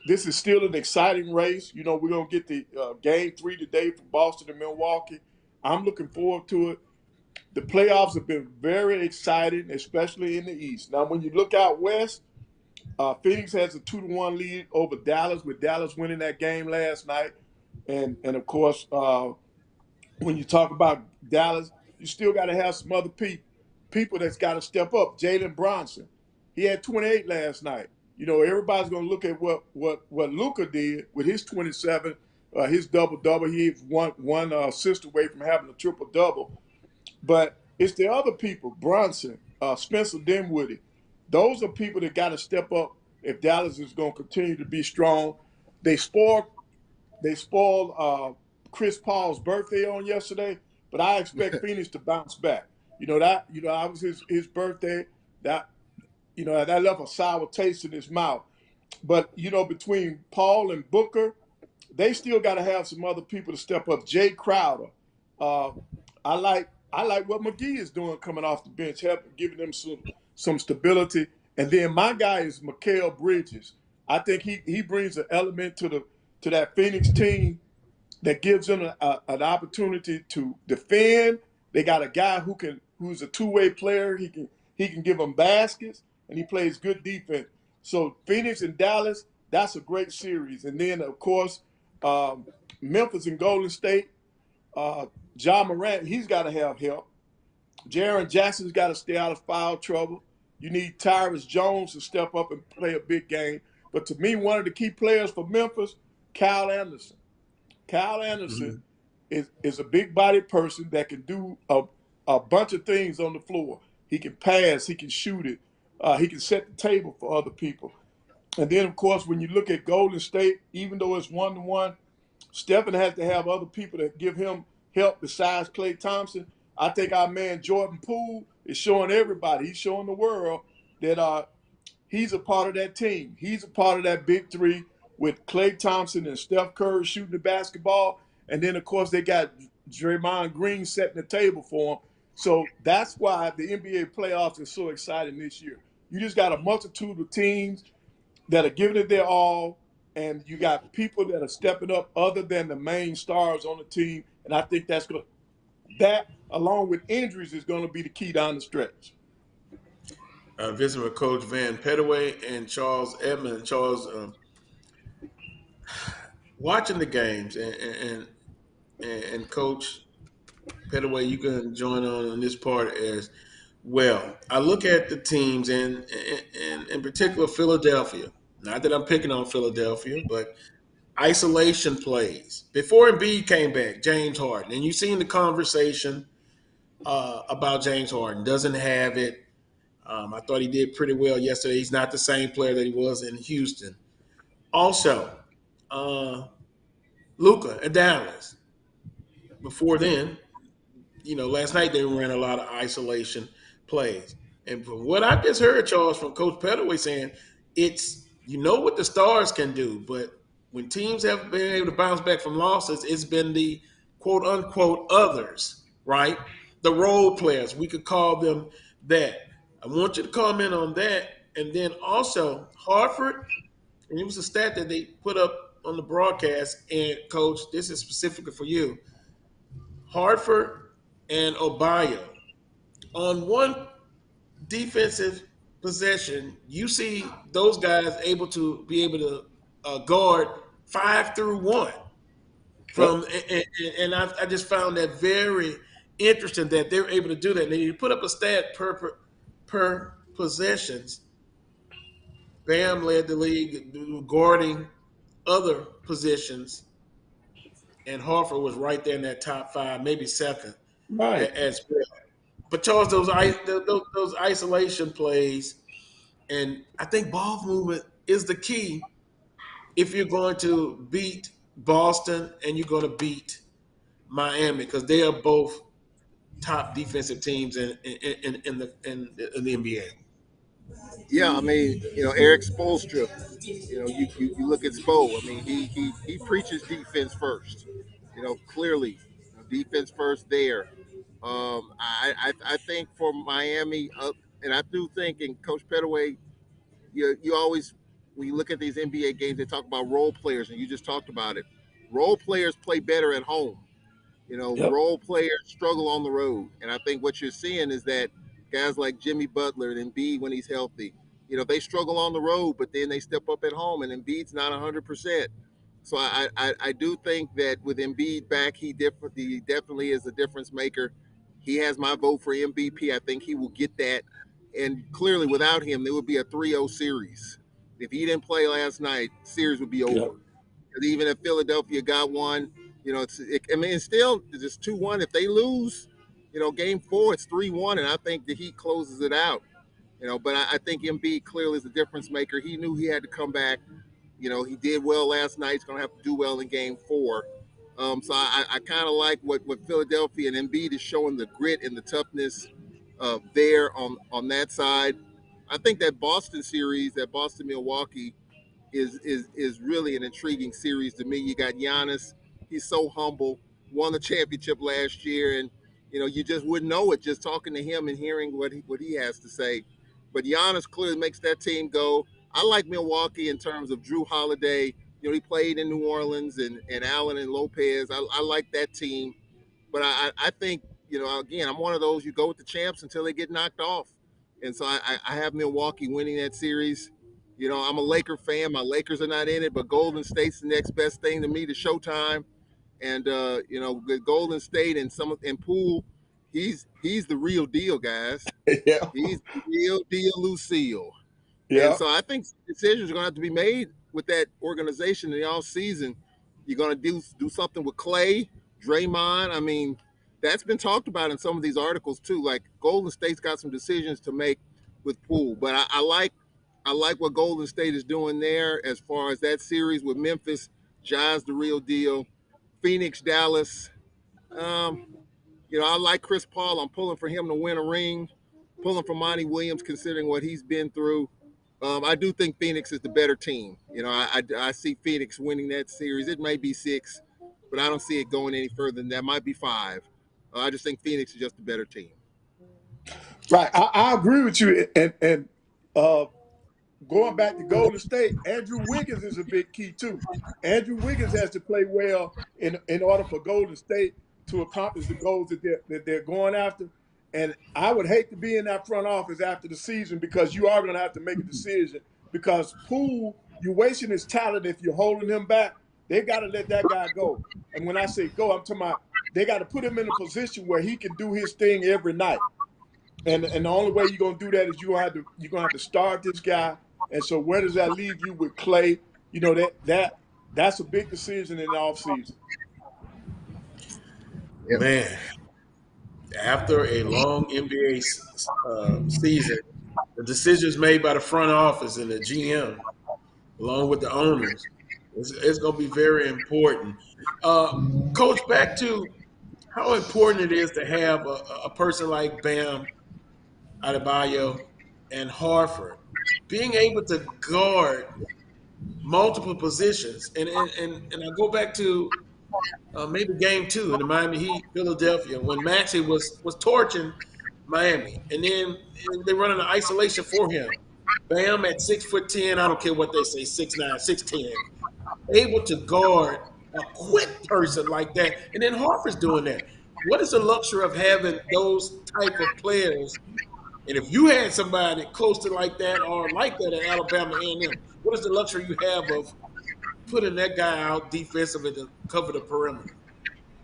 Speaker 7: this is still an exciting race. You know, we're going to get the game 3 today for Boston and Milwaukee. I'm looking forward to it. The playoffs have been very exciting, especially in the East. Now, when you look out West, Phoenix has a 2-1 lead over Dallas, with Dallas winning that game last night. And of course, when you talk about Dallas, you still got to have some other people that's got to step up. Jalen Bronson, he had 28 last night. You know, everybody's going to look at what Luka did with his 27, his double-double. He's one assist away from having a triple-double. But it's the other people, Bronson, Spencer Dinwiddie. Those are people that got to step up if Dallas is going to continue to be strong. They spoiled Chris Paul's birthday on yesterday, but I expect Phoenix to bounce back. That was his birthday. That left a sour taste in his mouth. But between Paul and Booker, they still got to have some other people to step up. Jay Crowder. I like what McGee is doing coming off the bench, giving them some stability. And then my guy is Mikal Bridges. I think he brings an element to that Phoenix team that gives them an opportunity to defend. They got a guy who's a two-way player. He can give them baskets, and he plays good defense. So Phoenix and Dallas, that's a great series. And then of course, Memphis and Golden State. Ja Morant, he's got to have help. Jaren Jackson's got to stay out of foul trouble. You need Tyrus Jones to step up and play a big game. But to me, one of the key players for Memphis, Kyle Anderson. Kyle Anderson is a big-bodied person that can do a bunch of things on the floor. He can pass. He can shoot it. He can set the table for other people. And then, of course, when you look at Golden State, even though it's 1-1, Stephen has to have other people that give him help besides Klay Thompson. I think our man Jordan Poole is showing everybody, he's showing the world that he's a part of that team. He's a part of that big three with Klay Thompson and Steph Curry shooting the basketball. And then, of course, they got Draymond Green setting the table for them. So that's why the NBA playoffs is so exciting this year. You just got a multitude of teams that are giving it their all, and you got people that are stepping up other than the main stars on the team. And I think that, along with injuries, is going to be the key down the stretch.
Speaker 5: Visiting with Coach Vann Pettaway and Charles Edmond. Charles, watching the games, and Coach Pettaway, you can join on this part as well. I look at the teams, and in particular Philadelphia. Not that I'm picking on Philadelphia, but isolation plays. Before Embiid came back, James Harden, and you've seen the conversation about James Harden. Doesn't have it. I thought he did pretty well yesterday. He's not the same player that he was in Houston. Also, Luka at Dallas. before then, last night they ran a lot of isolation plays. And from what I just heard, Charles, from Coach Pettaway saying, it's what the stars can do, but when teams have been able to bounce back from losses, it's been the quote unquote others, right? The role players. We could call them that. I want you to comment on that. And then also Hartford, and it was a stat that they put up on the broadcast, and Coach, this is specifically for you. Hartford and Obayo. On one defensive possession, you see those guys able to guard 5 through 1. And I just found that very interesting that they're able to do that. And then you put up a stat per possessions. Bam led the league guarding other positions, and Hartford was right there in that top 5, maybe second,
Speaker 7: Right.
Speaker 5: as well. But Charles, those isolation plays, and I think ball movement is the key if you're going to beat Boston and you're going to beat Miami, because they are both top defensive teams in the NBA.
Speaker 8: Yeah, I mean, Eric Spoelstra, you look at Spo. I mean, he preaches defense first. Clearly, defense first there. I think for Miami, and I do think in Coach Pettaway, you always, when you look at these NBA games, they talk about role players, and you just talked about it. Role players play better at home. Role players struggle on the road. And I think what you're seeing is that guys like Jimmy Butler and Embiid, when he's healthy, they struggle on the road, but then they step up at home, and Embiid's not 100%. So I do think that with Embiid back, he definitely is a difference maker. He has my vote for MVP. I think he will get that. And clearly, without him, there would be a 3-0 series. If he didn't play last night, series would be over.
Speaker 7: Yep.
Speaker 8: Even if Philadelphia got one, it's still just 2-1. If they lose, game 4, it's 3-1, and I think the Heat closes it out. But I think Embiid clearly is the difference maker. He knew he had to come back. He did well last night. He's going to have to do well in game 4. So I kind of like what Philadelphia and Embiid is showing, the grit and the toughness there on that side. I think that Boston series, that Boston-Milwaukee, is really an intriguing series to me. You got Giannis. He's so humble, won the championship last year, and you just wouldn't know it just talking to him and hearing what he has to say. But Giannis clearly makes that team go. I like Milwaukee in terms of Drew Holiday. He played in New Orleans, and Allen and Lopez. I like that team. But I think, again, I'm one of those, you go with the champs until they get knocked off. And so I have Milwaukee winning that series. I'm a Laker fan. My Lakers are not in it, but Golden State's the next best thing to me to Showtime. And, with Golden State and Poole, he's the real deal, guys.
Speaker 7: Yeah.
Speaker 8: He's the real deal, Lucille.
Speaker 7: Yeah.
Speaker 8: And so I think decisions are going to have to be made with that organization in the offseason. You're going to do something with Clay, Draymond. I mean, that's been talked about in some of these articles too. Like Golden State's got some decisions to make with Poole. But I like what Golden State is doing there as far as that series with Memphis. Ja's the real deal. Phoenix, Dallas. I like Chris Paul. I'm pulling for him to win a ring. Pulling for Monty Williams, considering what he's been through. I do think Phoenix is the better team. I see Phoenix winning that series. It may be 6, but I don't see it going any further than that. It might be 5. I just think Phoenix is just a better team.
Speaker 7: Right. I agree with you. And going back to Golden State, Andrew Wiggins is a big key too. Andrew Wiggins has to play well in order for Golden State to accomplish the goals that they're going after. And I would hate to be in that front office after the season, because you are going to have to make a decision, because Poole, you're wasting his talent if you're holding him back. They got to let that guy go. And when I say go, I'm talking about they got to put him in a position where he can do his thing every night. And the only way you're going to do that is you're going to have to start this guy. And so where does that leave you with Clay? That's a big decision in the offseason.
Speaker 8: Yep.
Speaker 5: Man, after a long NBA season, the decisions made by the front office and the GM, along with the owners, it's going to be very important. Coach, back to how important it is to have a person like Bam Adebayo and Harford being able to guard multiple positions. And I go back to maybe game 2 in the Miami Heat, Philadelphia, when Maxey was torching Miami. And then they're running an isolation for him. Bam at 6'10", I don't care what they say, 6'9", 6'10", able to guard a quick person like that. And then Harper's doing that. What is the luxury of having those type of players? And if you had somebody close to like that or like that at Alabama A&M, what is the luxury you have of putting that guy out defensively to cover the perimeter?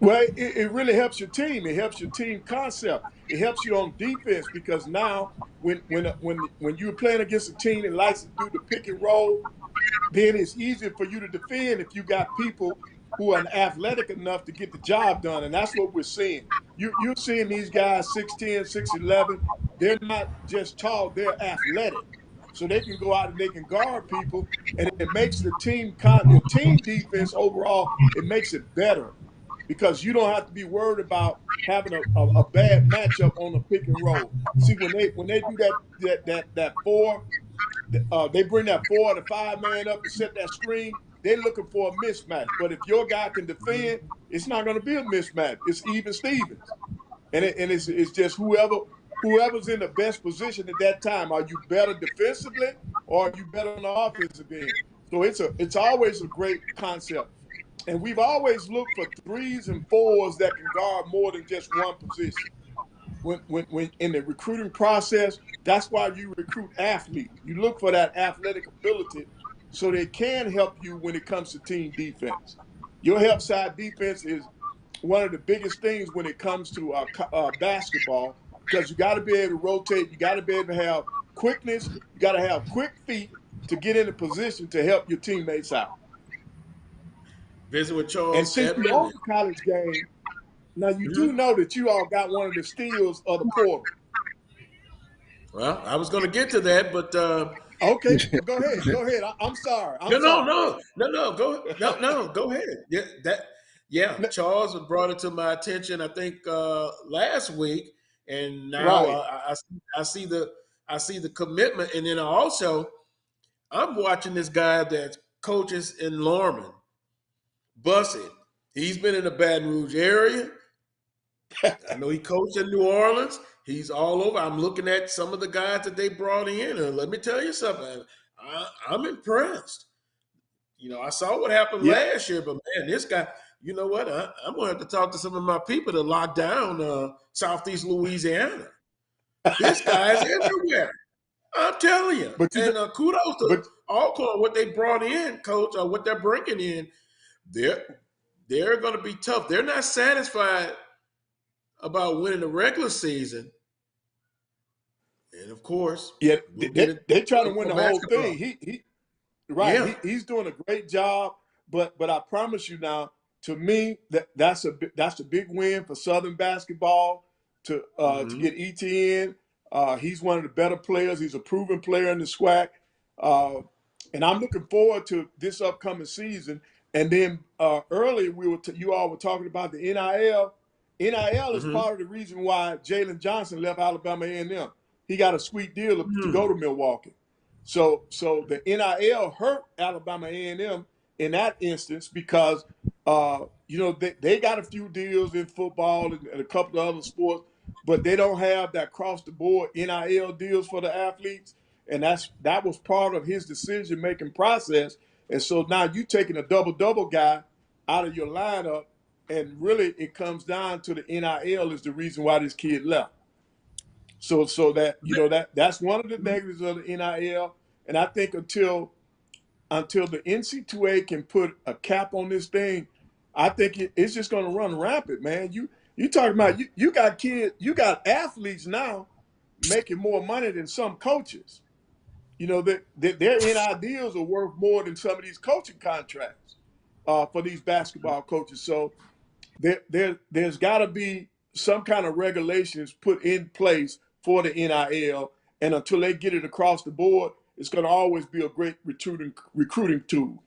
Speaker 7: Well, it really helps your team. It helps your team concept. It helps you on defense because now when you're playing against a team that likes to do the pick and roll, then it's easier for you to defend if you got people who are athletic enough to get the job done. And that's what we're seeing. You're seeing these guys 6'10", 6'11". They're not just tall, they're athletic. So they can go out and they can guard people. And it makes the your team defense overall, it makes it better because you don't have to be worried about having a bad matchup on the pick and roll. See, when they do that four, they bring that 4 or 5 man up to set that screen. They're looking for a mismatch. But if your guy can defend, it's not going to be a mismatch. It's even Stevens, and it's just whoever's in the best position at that time. Are you better defensively, or are you better on the offensive end? So it's always a great concept, and we've always looked for 3s and 4s that can guard more than just one position. When in the recruiting process, that's why you recruit athletes. You look for that athletic ability so they can help you when it comes to team defense. Your help side defense is one of the biggest things when it comes to basketball because you got to be able to rotate. You got to be able to have quickness. You got to have quick feet to get in a position to help your teammates out.
Speaker 5: Visit with
Speaker 7: And
Speaker 5: Charles
Speaker 7: since we're
Speaker 5: Edmond.
Speaker 7: on the college game, now you do know that you all got one of the steals of the portal.
Speaker 5: Well, I was going to get to that, but
Speaker 7: okay, go ahead. Go ahead. I'm sorry.
Speaker 5: No,
Speaker 7: sorry.
Speaker 5: go ahead. Charles brought it to my attention. I think last week, and now
Speaker 7: Right.
Speaker 5: I see the commitment, and then also I'm watching this guy that coaches in Lorman, Bussett. He's been in the Baton Rouge area. I know he coached in New Orleans. He's all over. I'm looking at some of the guys that they brought in, and let me tell you something. I'm impressed. You know, I saw what happened last year, but man, this guy, you know what? I'm going to have to talk to some of my people to lock down Southeast Louisiana. This guy's everywhere. I'm telling you. And kudos to Alcorn, what they brought in, coach, or what they're bringing in. They're going to be tough. They're not satisfied about winning the regular season. And of course,
Speaker 7: they're trying to win the whole thing. He's doing a great job. But I promise you now, to me, that's a big win for Southern basketball to get ETN. He's one of the better players. He's a proven player in the SWAC. And I'm looking forward to this upcoming season. And then earlier you all were talking about the NIL. NIL is part of the reason why Jalen Johnson left Alabama A&M. He got a sweet deal to go to Milwaukee. So the NIL hurt Alabama A&M in that instance because they got a few deals in football and a couple of other sports, but they don't have that across the board NIL deals for the athletes, and that was part of his decision making process. And so now you taking a double guy out of your lineup, and really it comes down to the NIL is the reason why this kid left. So that that's one of the negatives of the NIL, and I think until the NC2A can put a cap on this thing, I think it's just going to run rampant, man. You talking about you got kids, you got athletes now making more money than some coaches. You know that their NIL deals are worth more than some of these coaching contracts for these basketball coaches. So there's got to be some kind of regulations put in place for the NIL, and until they get it across the board, it's going to always be a great recruiting tool.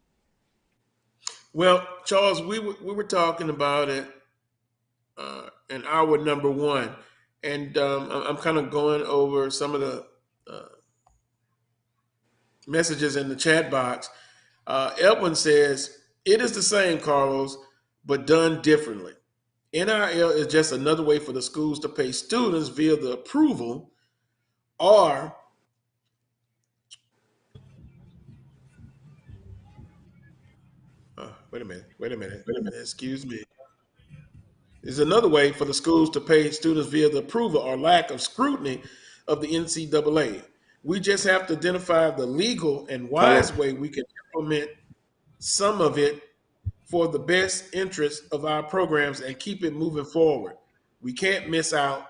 Speaker 5: Well, Charles, we were talking about it in our number one. And I'm kind of going over some of the messages in the chat box. Edwin says, it is the same, Carlos, but done differently. NIL is just another way for the schools to pay students via the approval or wait a minute. Excuse me. Is another way for the schools to pay students via the approval or lack of scrutiny of the NCAA. We just have to identify the legal and wise way we can implement some of it for the best interest of our programs and keep it moving forward. We can't miss out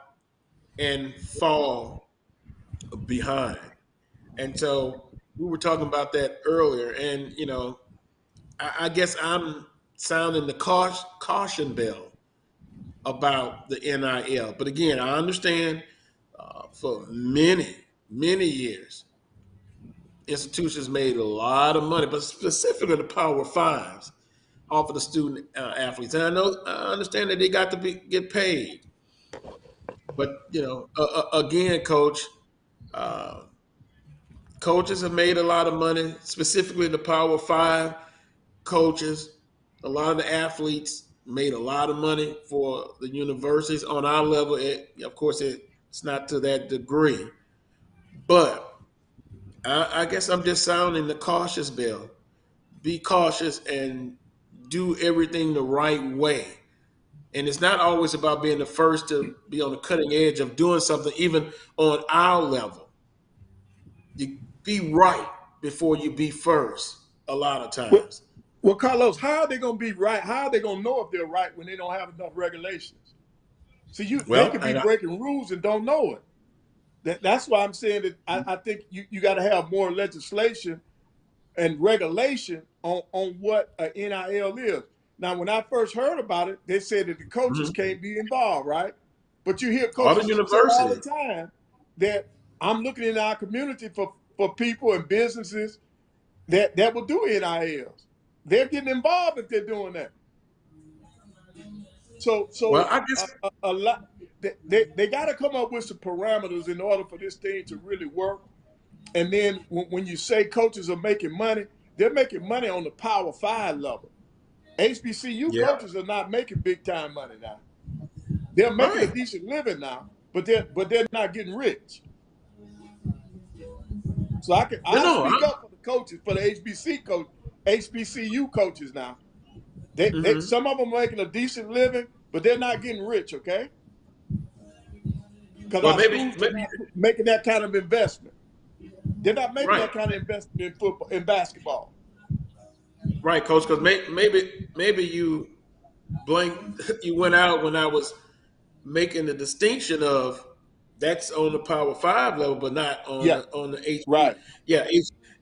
Speaker 5: and fall behind. And so we were talking about that earlier. And, I guess I'm sounding the caution bell about the NIL. But again, I understand for many, many years, institutions made a lot of money, but specifically the Power Fives off of the student athletes. And I understand that they got to get paid. But, again, Coach, coaches have made a lot of money, specifically the Power Five coaches. A lot of the athletes made a lot of money for the universities on our level. Of course, it's not to that degree. But I guess I'm just sounding the cautious bell. Be cautious and do everything the right way. And it's not always about being the first to be on the cutting edge of doing something, even on our level. You be right before you be first a lot of times.
Speaker 7: Well, Carlos, how are they going to be right? How are they going to know if they're right when they don't have enough regulations? See, they could be breaking rules and don't know it. That's why I'm saying that I think you got to have more legislation and regulation on what an NIL is. Now, when I first heard about it, they said that the coaches can't be involved, right? But you hear coaches say all the time that I'm looking in our community for people and businesses that will do NILs. They're getting involved if they're doing that. So well, I guess a lot they got to come up with some parameters in order for this thing to really work. And then when you say coaches are making money, they're making money on the Power Five level. HBCU coaches are not making big time money now. They're making a decent living now, but they're not getting rich. So I'll speak up for the coaches, for the HBCU coaches now. They some of them are making a decent living, but they're not getting rich, okay? Because our schools are not making that kind of investment. They're not making that kind of investment in football, in basketball.
Speaker 5: Right, Coach. Because maybe you you went out when I was making the distinction of that's on the Power Five level, but not on the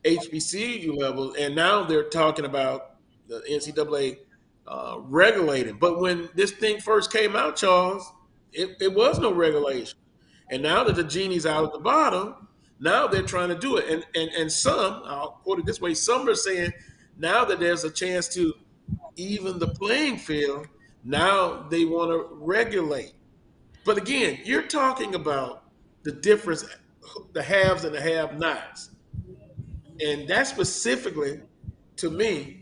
Speaker 5: HBCU level. And now they're talking about the NCAA regulating. But when this thing first came out, Charles, it was no regulation. And now that the genie's out at the bottom, now they're trying to do it. And some, I'll quote it this way, some are saying now that there's a chance to even the playing field, now they want to regulate. But again, you're talking about the difference, the haves and the have-nots. And that specifically, to me,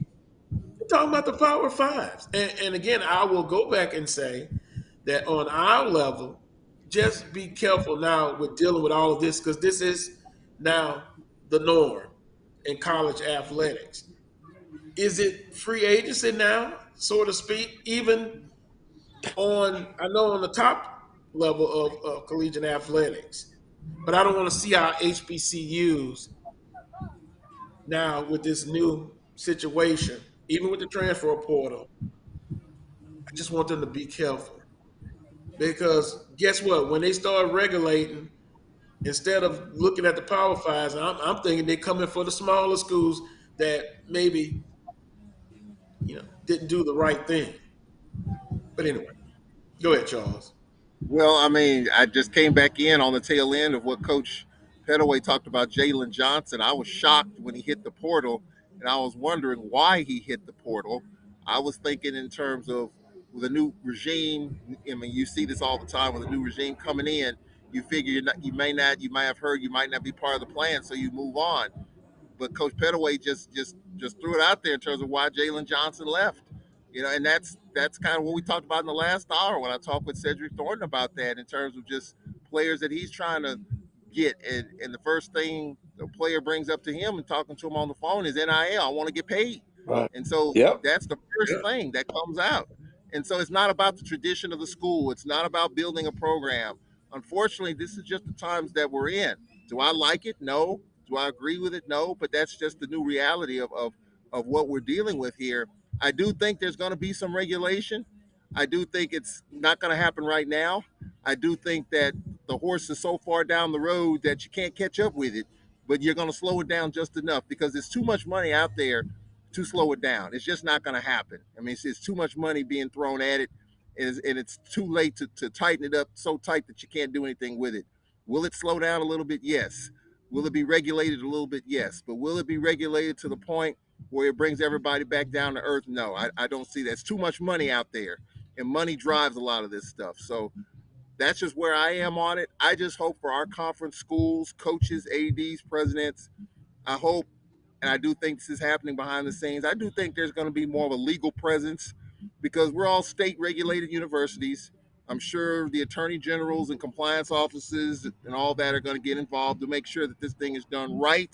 Speaker 5: we're talking about the Power Fives. And again, I will go back and say that on our level, just be careful now with dealing with all of this because this is now the norm in college athletics. Is it free agency now, so to speak? Even I know on the top level of collegiate athletics, but I don't want to see our HBCUs now with this new situation, even with the transfer portal. I just want them to be careful because guess what? When they start regulating, instead of looking at the Power Fives, I'm thinking they're coming for the smaller schools that maybe didn't do the right thing. But anyway, go ahead, Charles.
Speaker 8: Well, I mean, I just came back in on the tail end of what Coach Pettaway talked about Jalen Johnson. I was shocked when he hit the portal, and I was wondering why he hit the portal. I was thinking in terms of with a new regime, I mean, you see this all the time with a new regime coming in. You figure you might have heard, you might not be part of the plan, so you move on. But Coach Pettaway just threw it out there in terms of why Jalen Johnson left. And that's kind of what we talked about in the last hour when I talked with Cedric Thornton about that, in terms of just players that he's trying to get. And the first thing the player brings up to him and talking to him on the phone is NIL. I want to get paid.
Speaker 7: Right.
Speaker 8: And so
Speaker 7: Yep.
Speaker 8: that's the first thing that comes out. And so it's not about the tradition of the school. It's not about building a program. Unfortunately, this is just the times that we're in. Do I like it? No. Do I agree with it? No. But that's just the new reality of what we're dealing with here. I do think there's going to be some regulation. I do think it's not going to happen right now. I do think that the horse is so far down the road that you can't catch up with it, but you're going to slow it down just enough because there's too much money out there to slow it down. It's just not going to happen. I mean, it's too much money being thrown at it, and it's too late to tighten it up so tight that you can't do anything with it. Will it slow down a little bit? Yes. Will it be regulated a little bit? Yes. But will it be regulated to the point where it brings everybody back down to earth? No, I don't see that. It's too much money out there, and money drives a lot of this stuff. So that's just where I am on it. I just hope for our conference schools, coaches, ADs, presidents, I hope, and I do think this is happening behind the scenes, I do think there's going to be more of a legal presence because we're all state-regulated universities. I'm sure the attorney generals and compliance offices and all that are going to get involved to make sure that this thing is done right.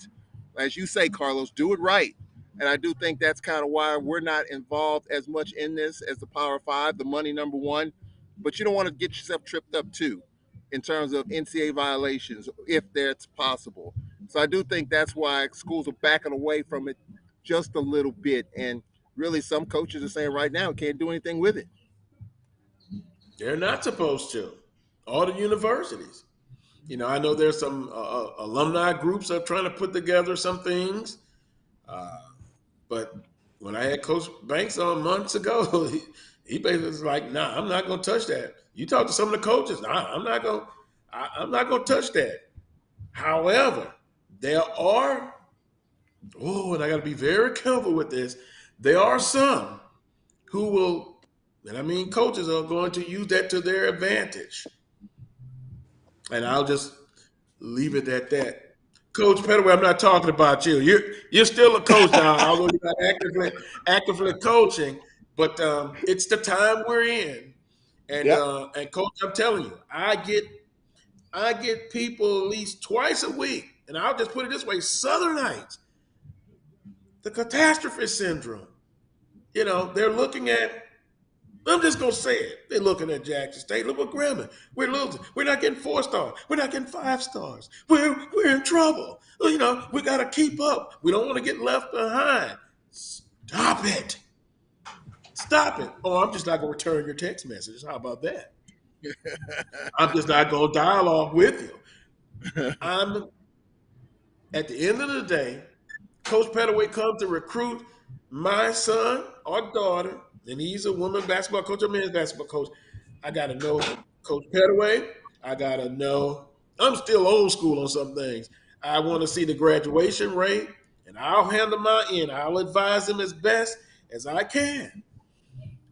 Speaker 8: As you say, Carlos, do it right. And I do think that's kind of why we're not involved as much in this as the Power Five, the money number one. But you don't want to get yourself tripped up too in terms of NCAA violations, if that's possible. So I do think that's why schools are backing away from it just a little bit. And really, some coaches are saying right now can't do anything with it.
Speaker 5: They're not supposed to. All the universities. I know there's some alumni groups that are trying to put together some things. But when I had Coach Banks on months ago, he basically was like, "Nah, I'm not going to touch that." You talk to some of the coaches, "Nah, I'm not going to touch that." However, there are, and I got to be very careful with this. There are some who will, and I mean coaches are going to use that to their advantage. And I'll just leave it at that. Coach Pettaway, I'm not talking about you. You're still a coach now, although you're not actively coaching. But it's the time we're in, and and coach, I'm telling you, I get people at least twice a week, and I'll just put it this way: Southernites, the catastrophe syndrome. They're looking at. I'm just gonna say it. They're looking at Jackson State. Look what Grambling. We're losing. We're not getting 4 stars. We're not getting 5 stars. We're in trouble. We got to keep up. We don't want to get left behind. Stop it. Stop it. Oh, I'm just not gonna return your text messages. How about that? I'm just not gonna dialogue with you. I'm at the end of the day, Coach Pettaway comes to recruit my son or daughter, and he's a women's basketball coach or men's basketball coach. I got to know Coach Pettaway. I got to know. I'm still old school on some things. I want to see the graduation rate, and I'll handle my end. I'll advise them as best as I can.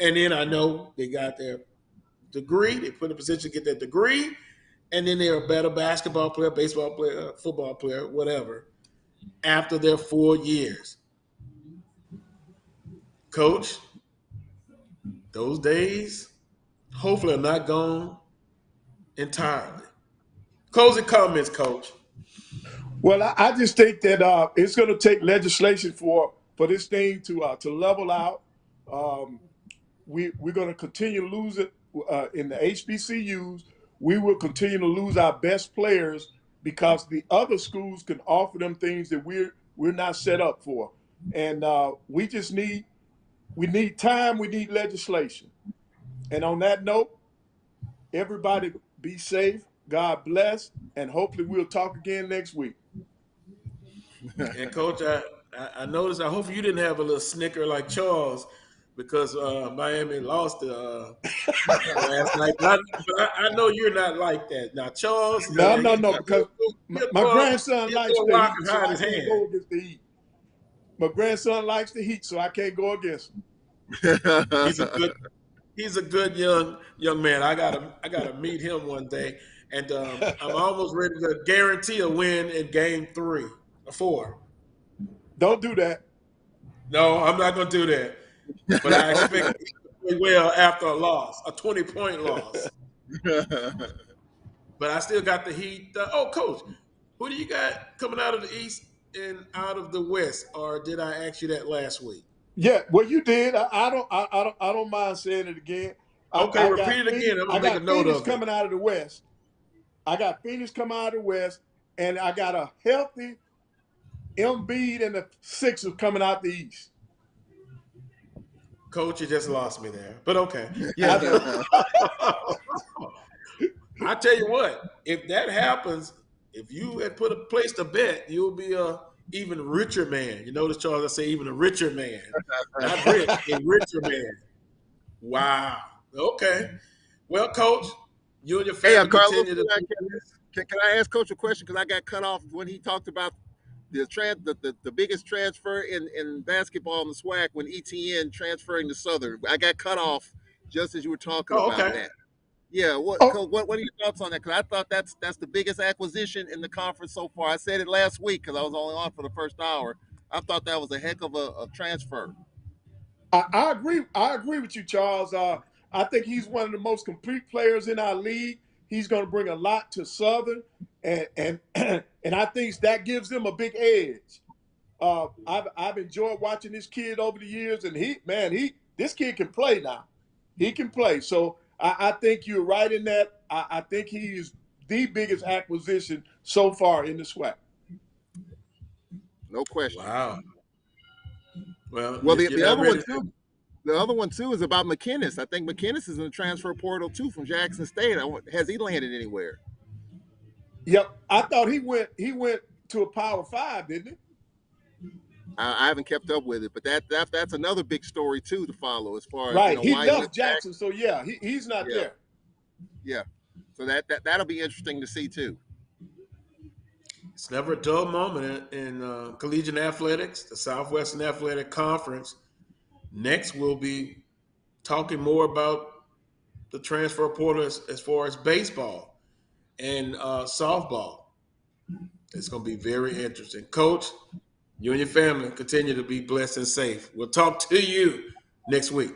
Speaker 5: And then I know they got their degree. They put in a position to get that degree, and then they're a better basketball player, baseball player, football player, whatever, after their 4 years. Coach, those days hopefully are not gone entirely. Closing comments, Coach.
Speaker 7: Well, I just think that it's going to take legislation for this thing to level out. We're going to continue to lose it in the HBCUs. We will continue to lose our best players because the other schools can offer them things that we're not set up for. And we need time. We need legislation. And on that note, everybody be safe. God bless. And hopefully we'll talk again next week.
Speaker 5: And Coach, I noticed, I hope you didn't have a little snicker like Charles because Miami lost last night. But I know you're not like that. Now, Charles.
Speaker 7: No, because my grandson likes the Heat, so I can't go against the Heat. My grandson likes the Heat, so I can't go against him.
Speaker 5: He's a good young man. I gotta meet him one day, and I'm almost ready to guarantee a win in Game 3 or 4.
Speaker 7: Don't do that.
Speaker 5: No, I'm not gonna do that. But I expect to play well after a loss, a 20-point loss. But I still got the Heat. Coach, who do you got coming out of the East and out of the West? Or did I ask you that last week?
Speaker 7: Yeah, well, you did. I don't mind saying it again.
Speaker 5: Okay, repeat it again. I'm gonna make a note of it.
Speaker 7: Coming out of the West. I got Phoenix coming out of the West, and I got a healthy Embiid and the Sixers coming out the East.
Speaker 5: Coach, you just lost me there, but okay. Yeah. I tell you what, if that happens, if you had put a place to bet, you'll be a even richer man. You notice, Charles, I say even a richer man. Not rich, a richer man. Wow. Okay. Well, Coach, you and your family continue to
Speaker 8: Can I ask Coach a question? Because I got cut off when he talked about the biggest transfer in basketball in the SWAC when ETN transferring to Southern. I got cut off just as you were talking about that. Yeah, what are your thoughts on that? Because I thought that's the biggest acquisition in the conference so far. I said it last week because I was only on for the first hour. I thought that was a heck of a transfer.
Speaker 7: I agree. I agree with you, Charles. I think he's one of the most complete players in our league. He's going to bring a lot to Southern, and I think that gives them a big edge. I've enjoyed watching this kid over the years, and this kid can play now. He can play. So I think you're right in that. I think he is the biggest acquisition so far in the SWAC.
Speaker 8: No question.
Speaker 5: Wow. Well,
Speaker 8: the other one too. The other one too is about McKinnis. I think McKinnis is in the transfer portal too from Jackson State. Has he landed anywhere?
Speaker 7: Yep, I thought he went to a Power 5, didn't he?
Speaker 8: I haven't kept up with it, but that's another big story too to follow as far as
Speaker 7: right.
Speaker 8: He
Speaker 7: left Jackson, so yeah, he's not there.
Speaker 8: Yeah, so that'll be interesting to see too.
Speaker 5: It's never a dull moment in collegiate athletics, the Southwestern Athletic Conference. Next, we'll be talking more about the transfer portal as far as baseball and softball. It's going to be very interesting. Coach, you and your family continue to be blessed and safe. We'll talk to you next week.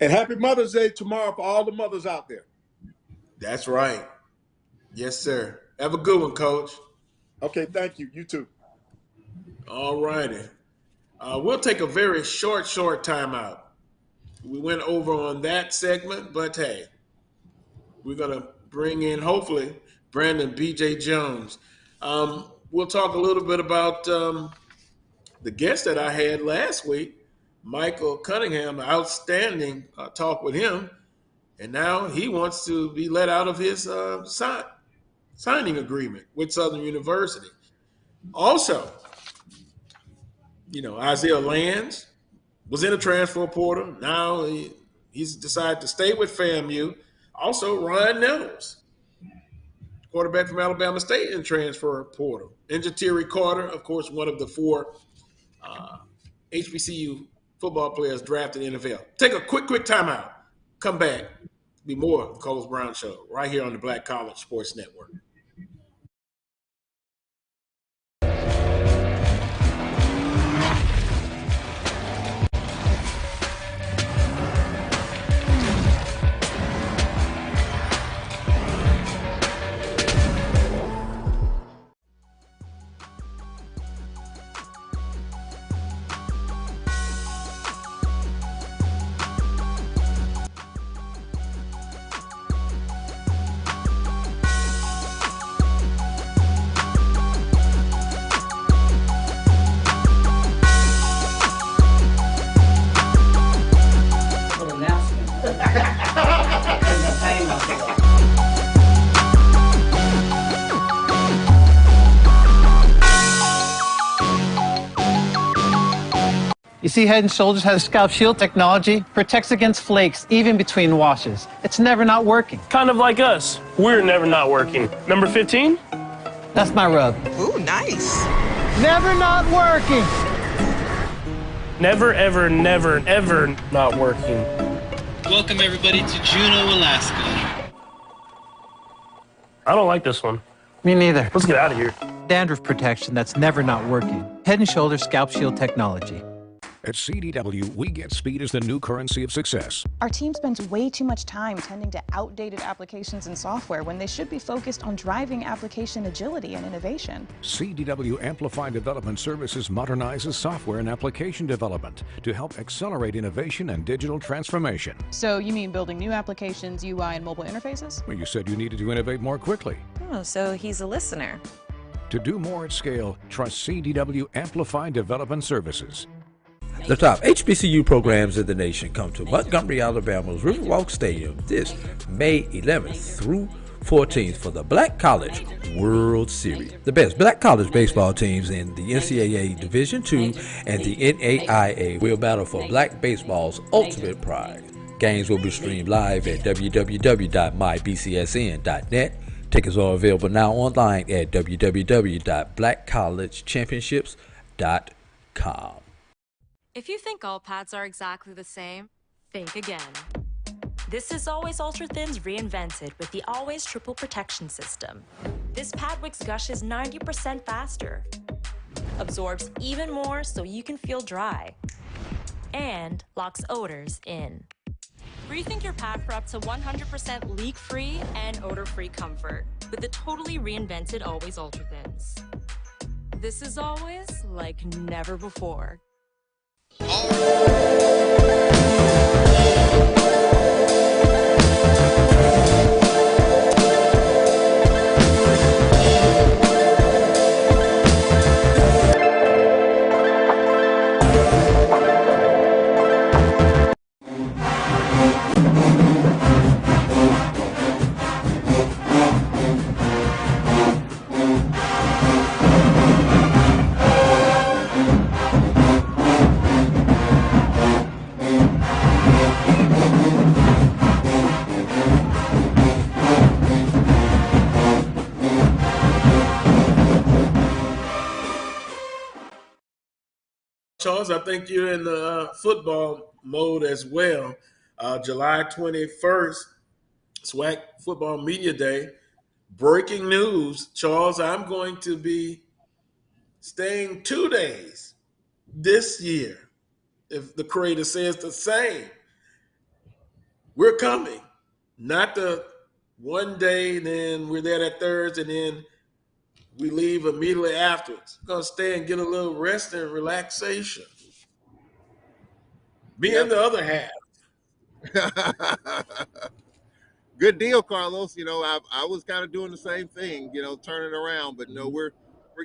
Speaker 7: And happy Mother's Day tomorrow for all the mothers out there.
Speaker 5: That's right. Yes, sir. Have a good one, Coach.
Speaker 7: Okay, thank you. You too.
Speaker 5: All righty. We'll take a very short timeout. We went over on that segment, but hey, we're going to bring in, hopefully, Brandon B.J. Jones. We'll talk a little bit about the guest that I had last week, Michael Cunningham, outstanding talk with him. And now he wants to be let out of his signing agreement with Southern University. Also, Isaiah Lands was in a transfer portal. Now he's decided to stay with FAMU. Also, Ryan Nettles, quarterback from Alabama State, in transfer portal. And Jatiri Carter, of course, one of the 4 HBCU football players drafted in the NFL. Take a quick timeout. Come back. Be more of the Coles Brown Show right here on the Black College Sports Network.
Speaker 12: You see, Head & Shoulders has scalp shield technology, protects against flakes even between washes. It's never not working.
Speaker 13: Kind of like us. We're never not working. Number 15?
Speaker 12: That's my rub.
Speaker 2: Ooh, nice.
Speaker 12: Never not working.
Speaker 13: Never, ever, never, ever not working.
Speaker 3: Welcome everybody to Juneau, Alaska.
Speaker 13: I don't like this one.
Speaker 12: Me neither.
Speaker 13: Let's get out of here.
Speaker 12: Dandruff protection that's never not working. Head & Shoulders Scalp Shield technology.
Speaker 14: At CDW, we get speed as the new currency of success.
Speaker 15: Our team spends way too much time tending to outdated applications and software when they should be focused on driving application agility and innovation.
Speaker 14: CDW Amplified Development Services modernizes software and application development to help accelerate innovation and digital transformation.
Speaker 15: So you mean building new applications, UI, and mobile interfaces?
Speaker 14: Well, you said you needed to innovate more quickly.
Speaker 16: Oh, so he's a listener.
Speaker 14: To do more at scale, trust CDW Amplified Development Services.
Speaker 17: The top HBCU programs in the nation come to Montgomery, Alabama's Riverwalk Stadium this May 11th through 14th for the Black College World Series. The best Black college baseball teams in the NCAA Division II and the NAIA will battle for Black baseball's ultimate pride. Games will be streamed live at www.mybcsn.net. Tickets are available now online at www.blackcollegechampionships.com.
Speaker 18: If you think all pads are exactly the same, think again. This is Always Ultra Thins reinvented with the Always Triple Protection System. This pad wicks gushes 90% faster, absorbs even more so you can feel dry, and locks odors in. Rethink your pad for up to 100% leak-free and odor-free comfort with the totally reinvented Always Ultra Thins. This is always like never before.
Speaker 5: Charles, I think you're in the football mode as well. July 21st, SWAC Football Media Day. Breaking news, Charles, I'm going to be staying 2 days this year. If the creator says the same, we're coming. Not the one day, then we're there that Thursday, and then we leave immediately afterwards. We're going to stay and get a little rest and relaxation. Being the other half.
Speaker 8: Good deal, Carlos. You know, I was kind of doing the same thing, you know, turning around, but no, we're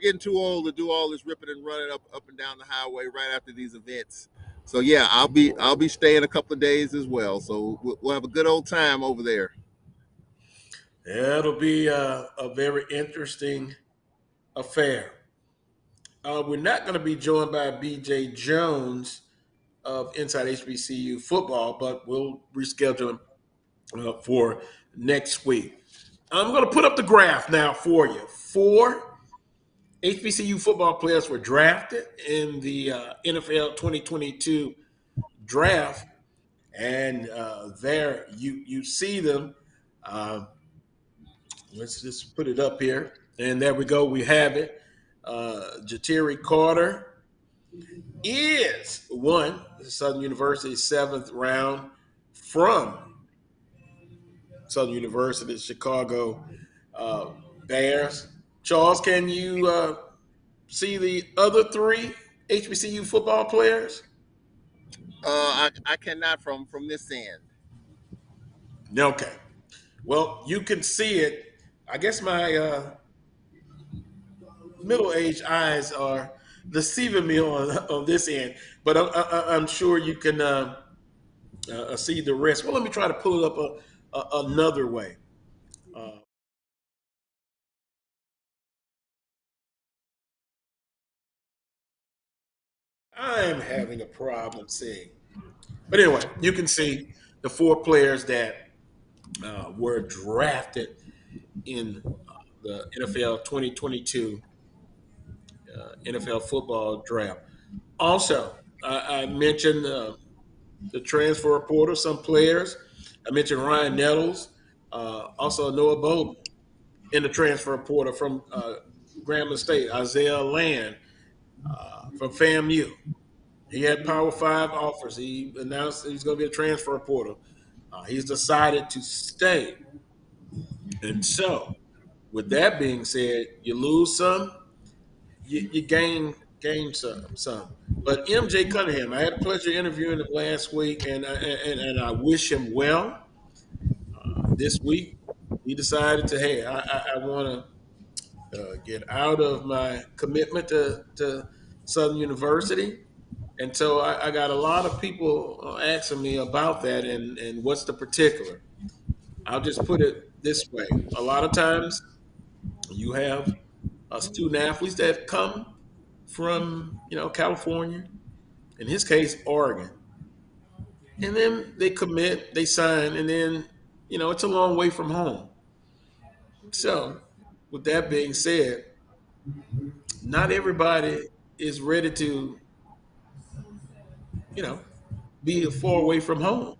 Speaker 8: getting too old to do all this ripping and running up and down the highway right after these events. So yeah, I'll be staying a couple of days as well. So we'll have a good old time over there.
Speaker 5: Yeah, it'll be a very interesting affair. We're not going to be joined by BJ Jones of Inside HBCU Football, but we'll reschedule him for next week. I'm going to put up the graph now for you. 4 HBCU football players were drafted in the NFL 2022 draft, and there you see them. Let's just put it up here. And there we go. We have it. Jatiri Carter is Southern University 7th round from Southern University, Chicago Bears. Charles, can you see the other 3 HBCU football players?
Speaker 8: I cannot from this end.
Speaker 5: Okay. Well, you can see it. I guess my middle-aged eyes are deceiving me on this end, but I'm sure you can see the rest. Well, let me try to pull it up another way. I'm having a problem seeing. But anyway, you can see the 4 players that were drafted in the NFL 2022 NFL football draft. Also, I mentioned the transfer portal. Some players. I mentioned Ryan Nettles, also Noah Bolden in the transfer portal from Grambling State. Isaiah Land from FAMU. He had Power 5 offers. He announced he's going to be a transfer portal. He's decided to stay. And so, with that being said, you lose some, you gain some. But MJ Cunningham, I had the pleasure of interviewing him last week, and I wish him well. This week, he decided to, hey, I want to get out of my commitment to Southern University. And so I got a lot of people asking me about that and what's the particular. I'll just put it this way. A lot of times you have student athletes that come from, California, in his case, Oregon. And then they commit, they sign, and then, it's a long way from home. So with that being said, not everybody is ready to, you know, be far away from home.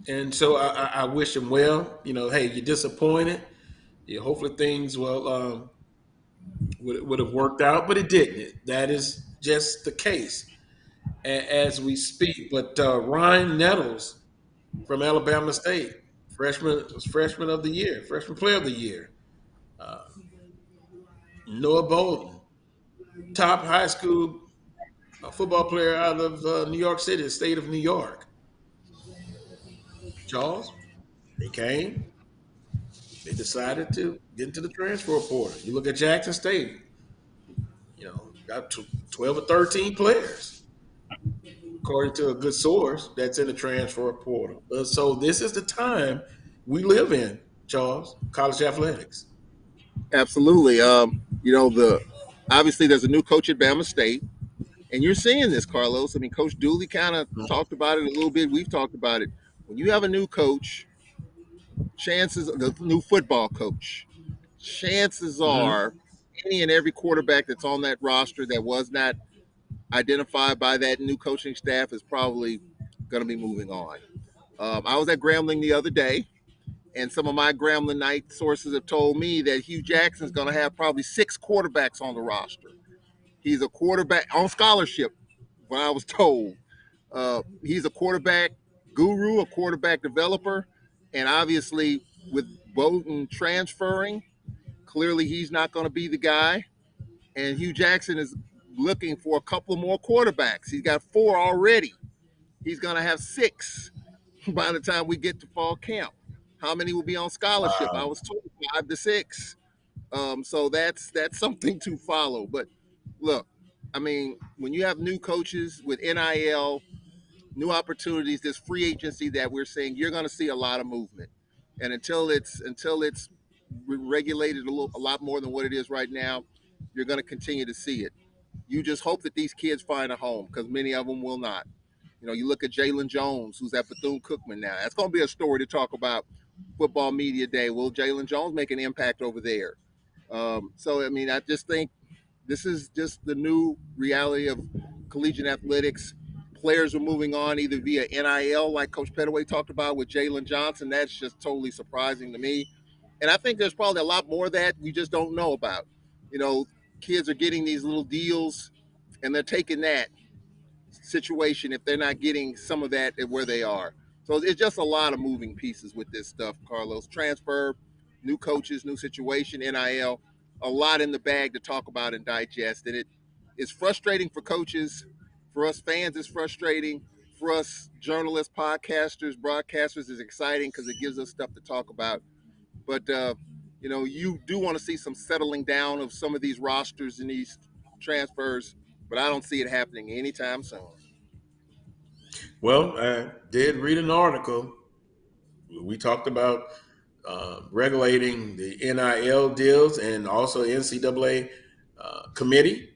Speaker 5: And so I wish him well. Hey, you're disappointed. Hopefully things would have worked out, but it didn't. That is just the case as we speak. But Ryan Nettles from Alabama State, freshman of the year, freshman player of the year. Uh, Noah Bolden, top high school football player out of New York City, the state of New York. Charles, they came. They decided to get into the transfer portal. You look at Jackson State, got 12 or 13 players, according to a good source, that's in the transfer portal. So this is the time we live in, Charles, college athletics.
Speaker 8: Absolutely. The obviously there's a new coach at Bama State, and you're seeing this, Carlos. I mean, Coach Dooley kind of talked about it a little bit. We've talked about it. When you have a new coach, the new football coach, chances are any and every quarterback that's on that roster that was not identified by that new coaching staff is probably going to be moving on. I was at Grambling the other day, and some of my Grambling night sources have told me that Hugh Jackson's going to have probably 6 quarterbacks on the roster. He's a quarterback on scholarship, what I was told. He's a quarterback guru, a quarterback developer, and obviously with Bowden transferring, clearly he's not going to be the guy. And Hugh Jackson is looking for a couple more quarterbacks. He's got 4 already. He's going to have 6 by the time we get to fall camp. How many will be on scholarship?
Speaker 5: Wow.
Speaker 8: I was told 5 to 6. So that's something to follow. But look, I mean, when you have new coaches with NIL, new opportunities, this free agency that we're seeing, you're going to see a lot of movement. And until it's regulated a lot more than what it is right now, you're going to continue to see it. You just hope that these kids find a home, because many of them will not. You look at Jalen Jones, who's at Bethune-Cookman now. That's going to be a story to talk about football media day. Will Jalen Jones make an impact over there? So, I mean, I just think this is just the new reality of collegiate athletics. Players are moving on either via NIL, like Coach Pettaway talked about with Jalen Johnson. That's just totally surprising to me. And I think there's probably a lot more of that we just don't know about. Kids are getting these little deals, and they're taking that situation if they're not getting some of that at where they are. So it's just a lot of moving pieces with this stuff, Carlos. Transfer, new coaches, new situation, NIL, a lot in the bag to talk about and digest. And it's frustrating for coaches. For us fans, it's frustrating. For us journalists, podcasters, broadcasters, it's exciting because it gives us stuff to talk about. But, you do want to see some settling down of some of these rosters and these transfers, but I don't see it happening anytime soon.
Speaker 5: Well, I did read an article. We talked about regulating the NIL deals, and also NCAA committee.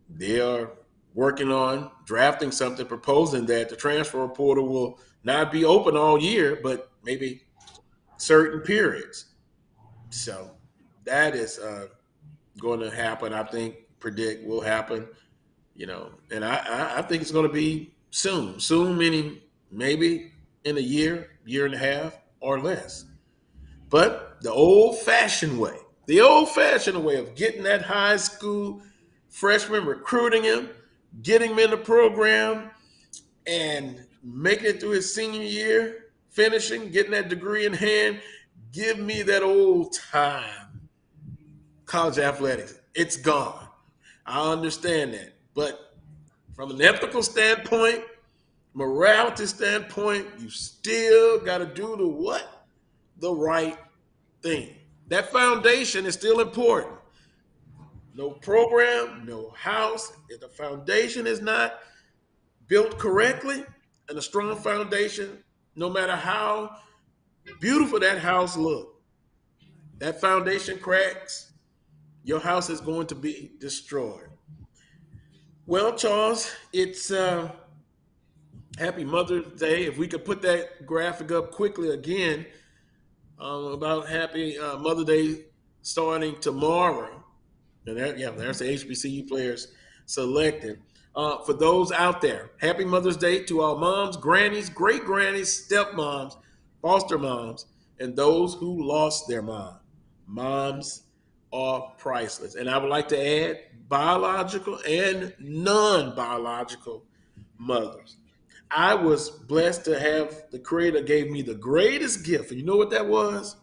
Speaker 5: They are working on drafting something proposing that the transfer portal will not be open all year, but maybe certain periods. So that is going to happen. I think predict will happen. And I think it's going to be Soon. Soon meaning maybe in a year, year and a half, or less. But the old-fashioned way of getting that high school freshman, recruiting him, getting him in the program, and making it through his senior year, finishing, getting that degree in hand, give me that old time college athletics. It's gone. I understand that. But from an ethical standpoint, morality standpoint, you still got to do the what? The right thing. That foundation is still important. No program, no house. If the foundation is not built correctly and a strong foundation, no matter how beautiful that house look, that foundation cracks, your house is going to be destroyed. Well, Charles, it's Happy Mother's Day. If we could put that graphic up quickly again about Happy Mother's Day starting tomorrow. And there's the HBCU players selected. For those out there, Happy Mother's Day to all moms, grannies, great grannies, stepmoms, foster moms, and those who lost their mom. Moms are priceless. And I would like to add biological and non-biological mothers. I was blessed to have the Creator gave me the greatest gift. And you know what that was?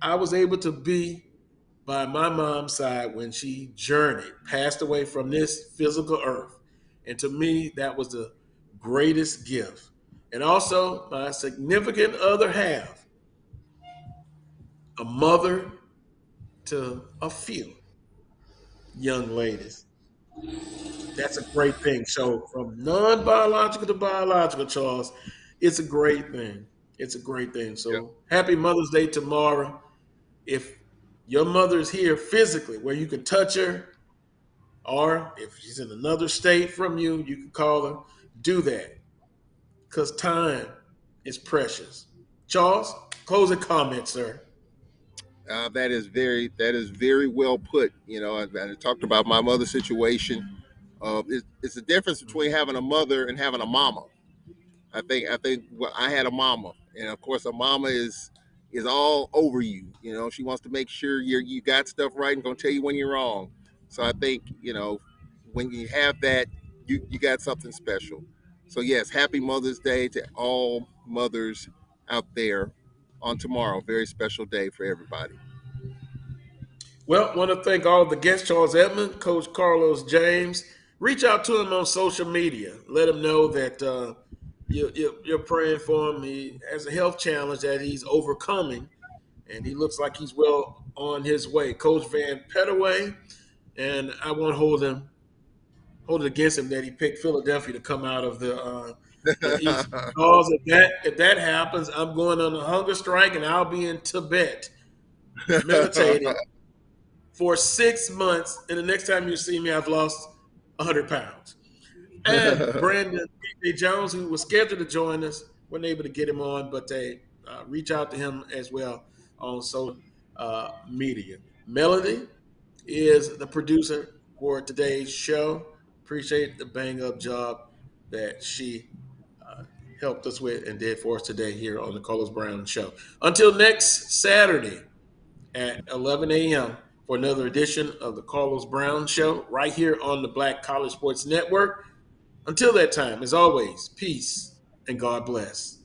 Speaker 5: I was able to be by my mom's side when she journeyed, passed away from this physical earth. And to me, that was the greatest gift. And also, my significant other half, a mother to a few young ladies. That's a great thing. So from non-biological to biological, Charles, it's a great thing. It's a great thing. So Happy Mother's Day tomorrow. If your mother is here physically where you can touch her, or if she's in another state from you, you can call her. Do that because time is precious. Charles, closing comment, sir.
Speaker 8: That is very well put. You know, I talked about my mother's situation. It's the difference between having a mother and having a mama. I think I had a mama, and of course, a mama is all over you. You know, she wants to make sure you got stuff right and gonna tell you when you're wrong. So I think, you know, when you have that, you got something special. So yes, happy Mother's Day to all mothers out there on tomorrow. Very special day for everybody.
Speaker 5: Well, want to thank all the guests, Charles Edmond, Coach Carlos James. Reach out to him on social media. Let him know that you're praying for him. He has a health challenge that he's overcoming, and he looks like he's well on his way. Coach Vann Pettaway, and I won't hold it against him that he picked Philadelphia to come out of the East. Because if that happens, I'm going on a hunger strike, and I'll be in Tibet meditating for 6 months. And the next time you see me, I've lost 100 pounds. And Brandon P. Jones, who was scheduled to join us, wasn't able to get him on, but they reach out to him as well on social media. Melody is the producer for today's show. Appreciate the bang-up job that she helped us with and did for us today here on the Carlos Brown Show. Until next Saturday at 11 a.m. for another edition of the Carlos Brown Show right here on the Black College Sports Network. Until that time, as always, peace and God bless.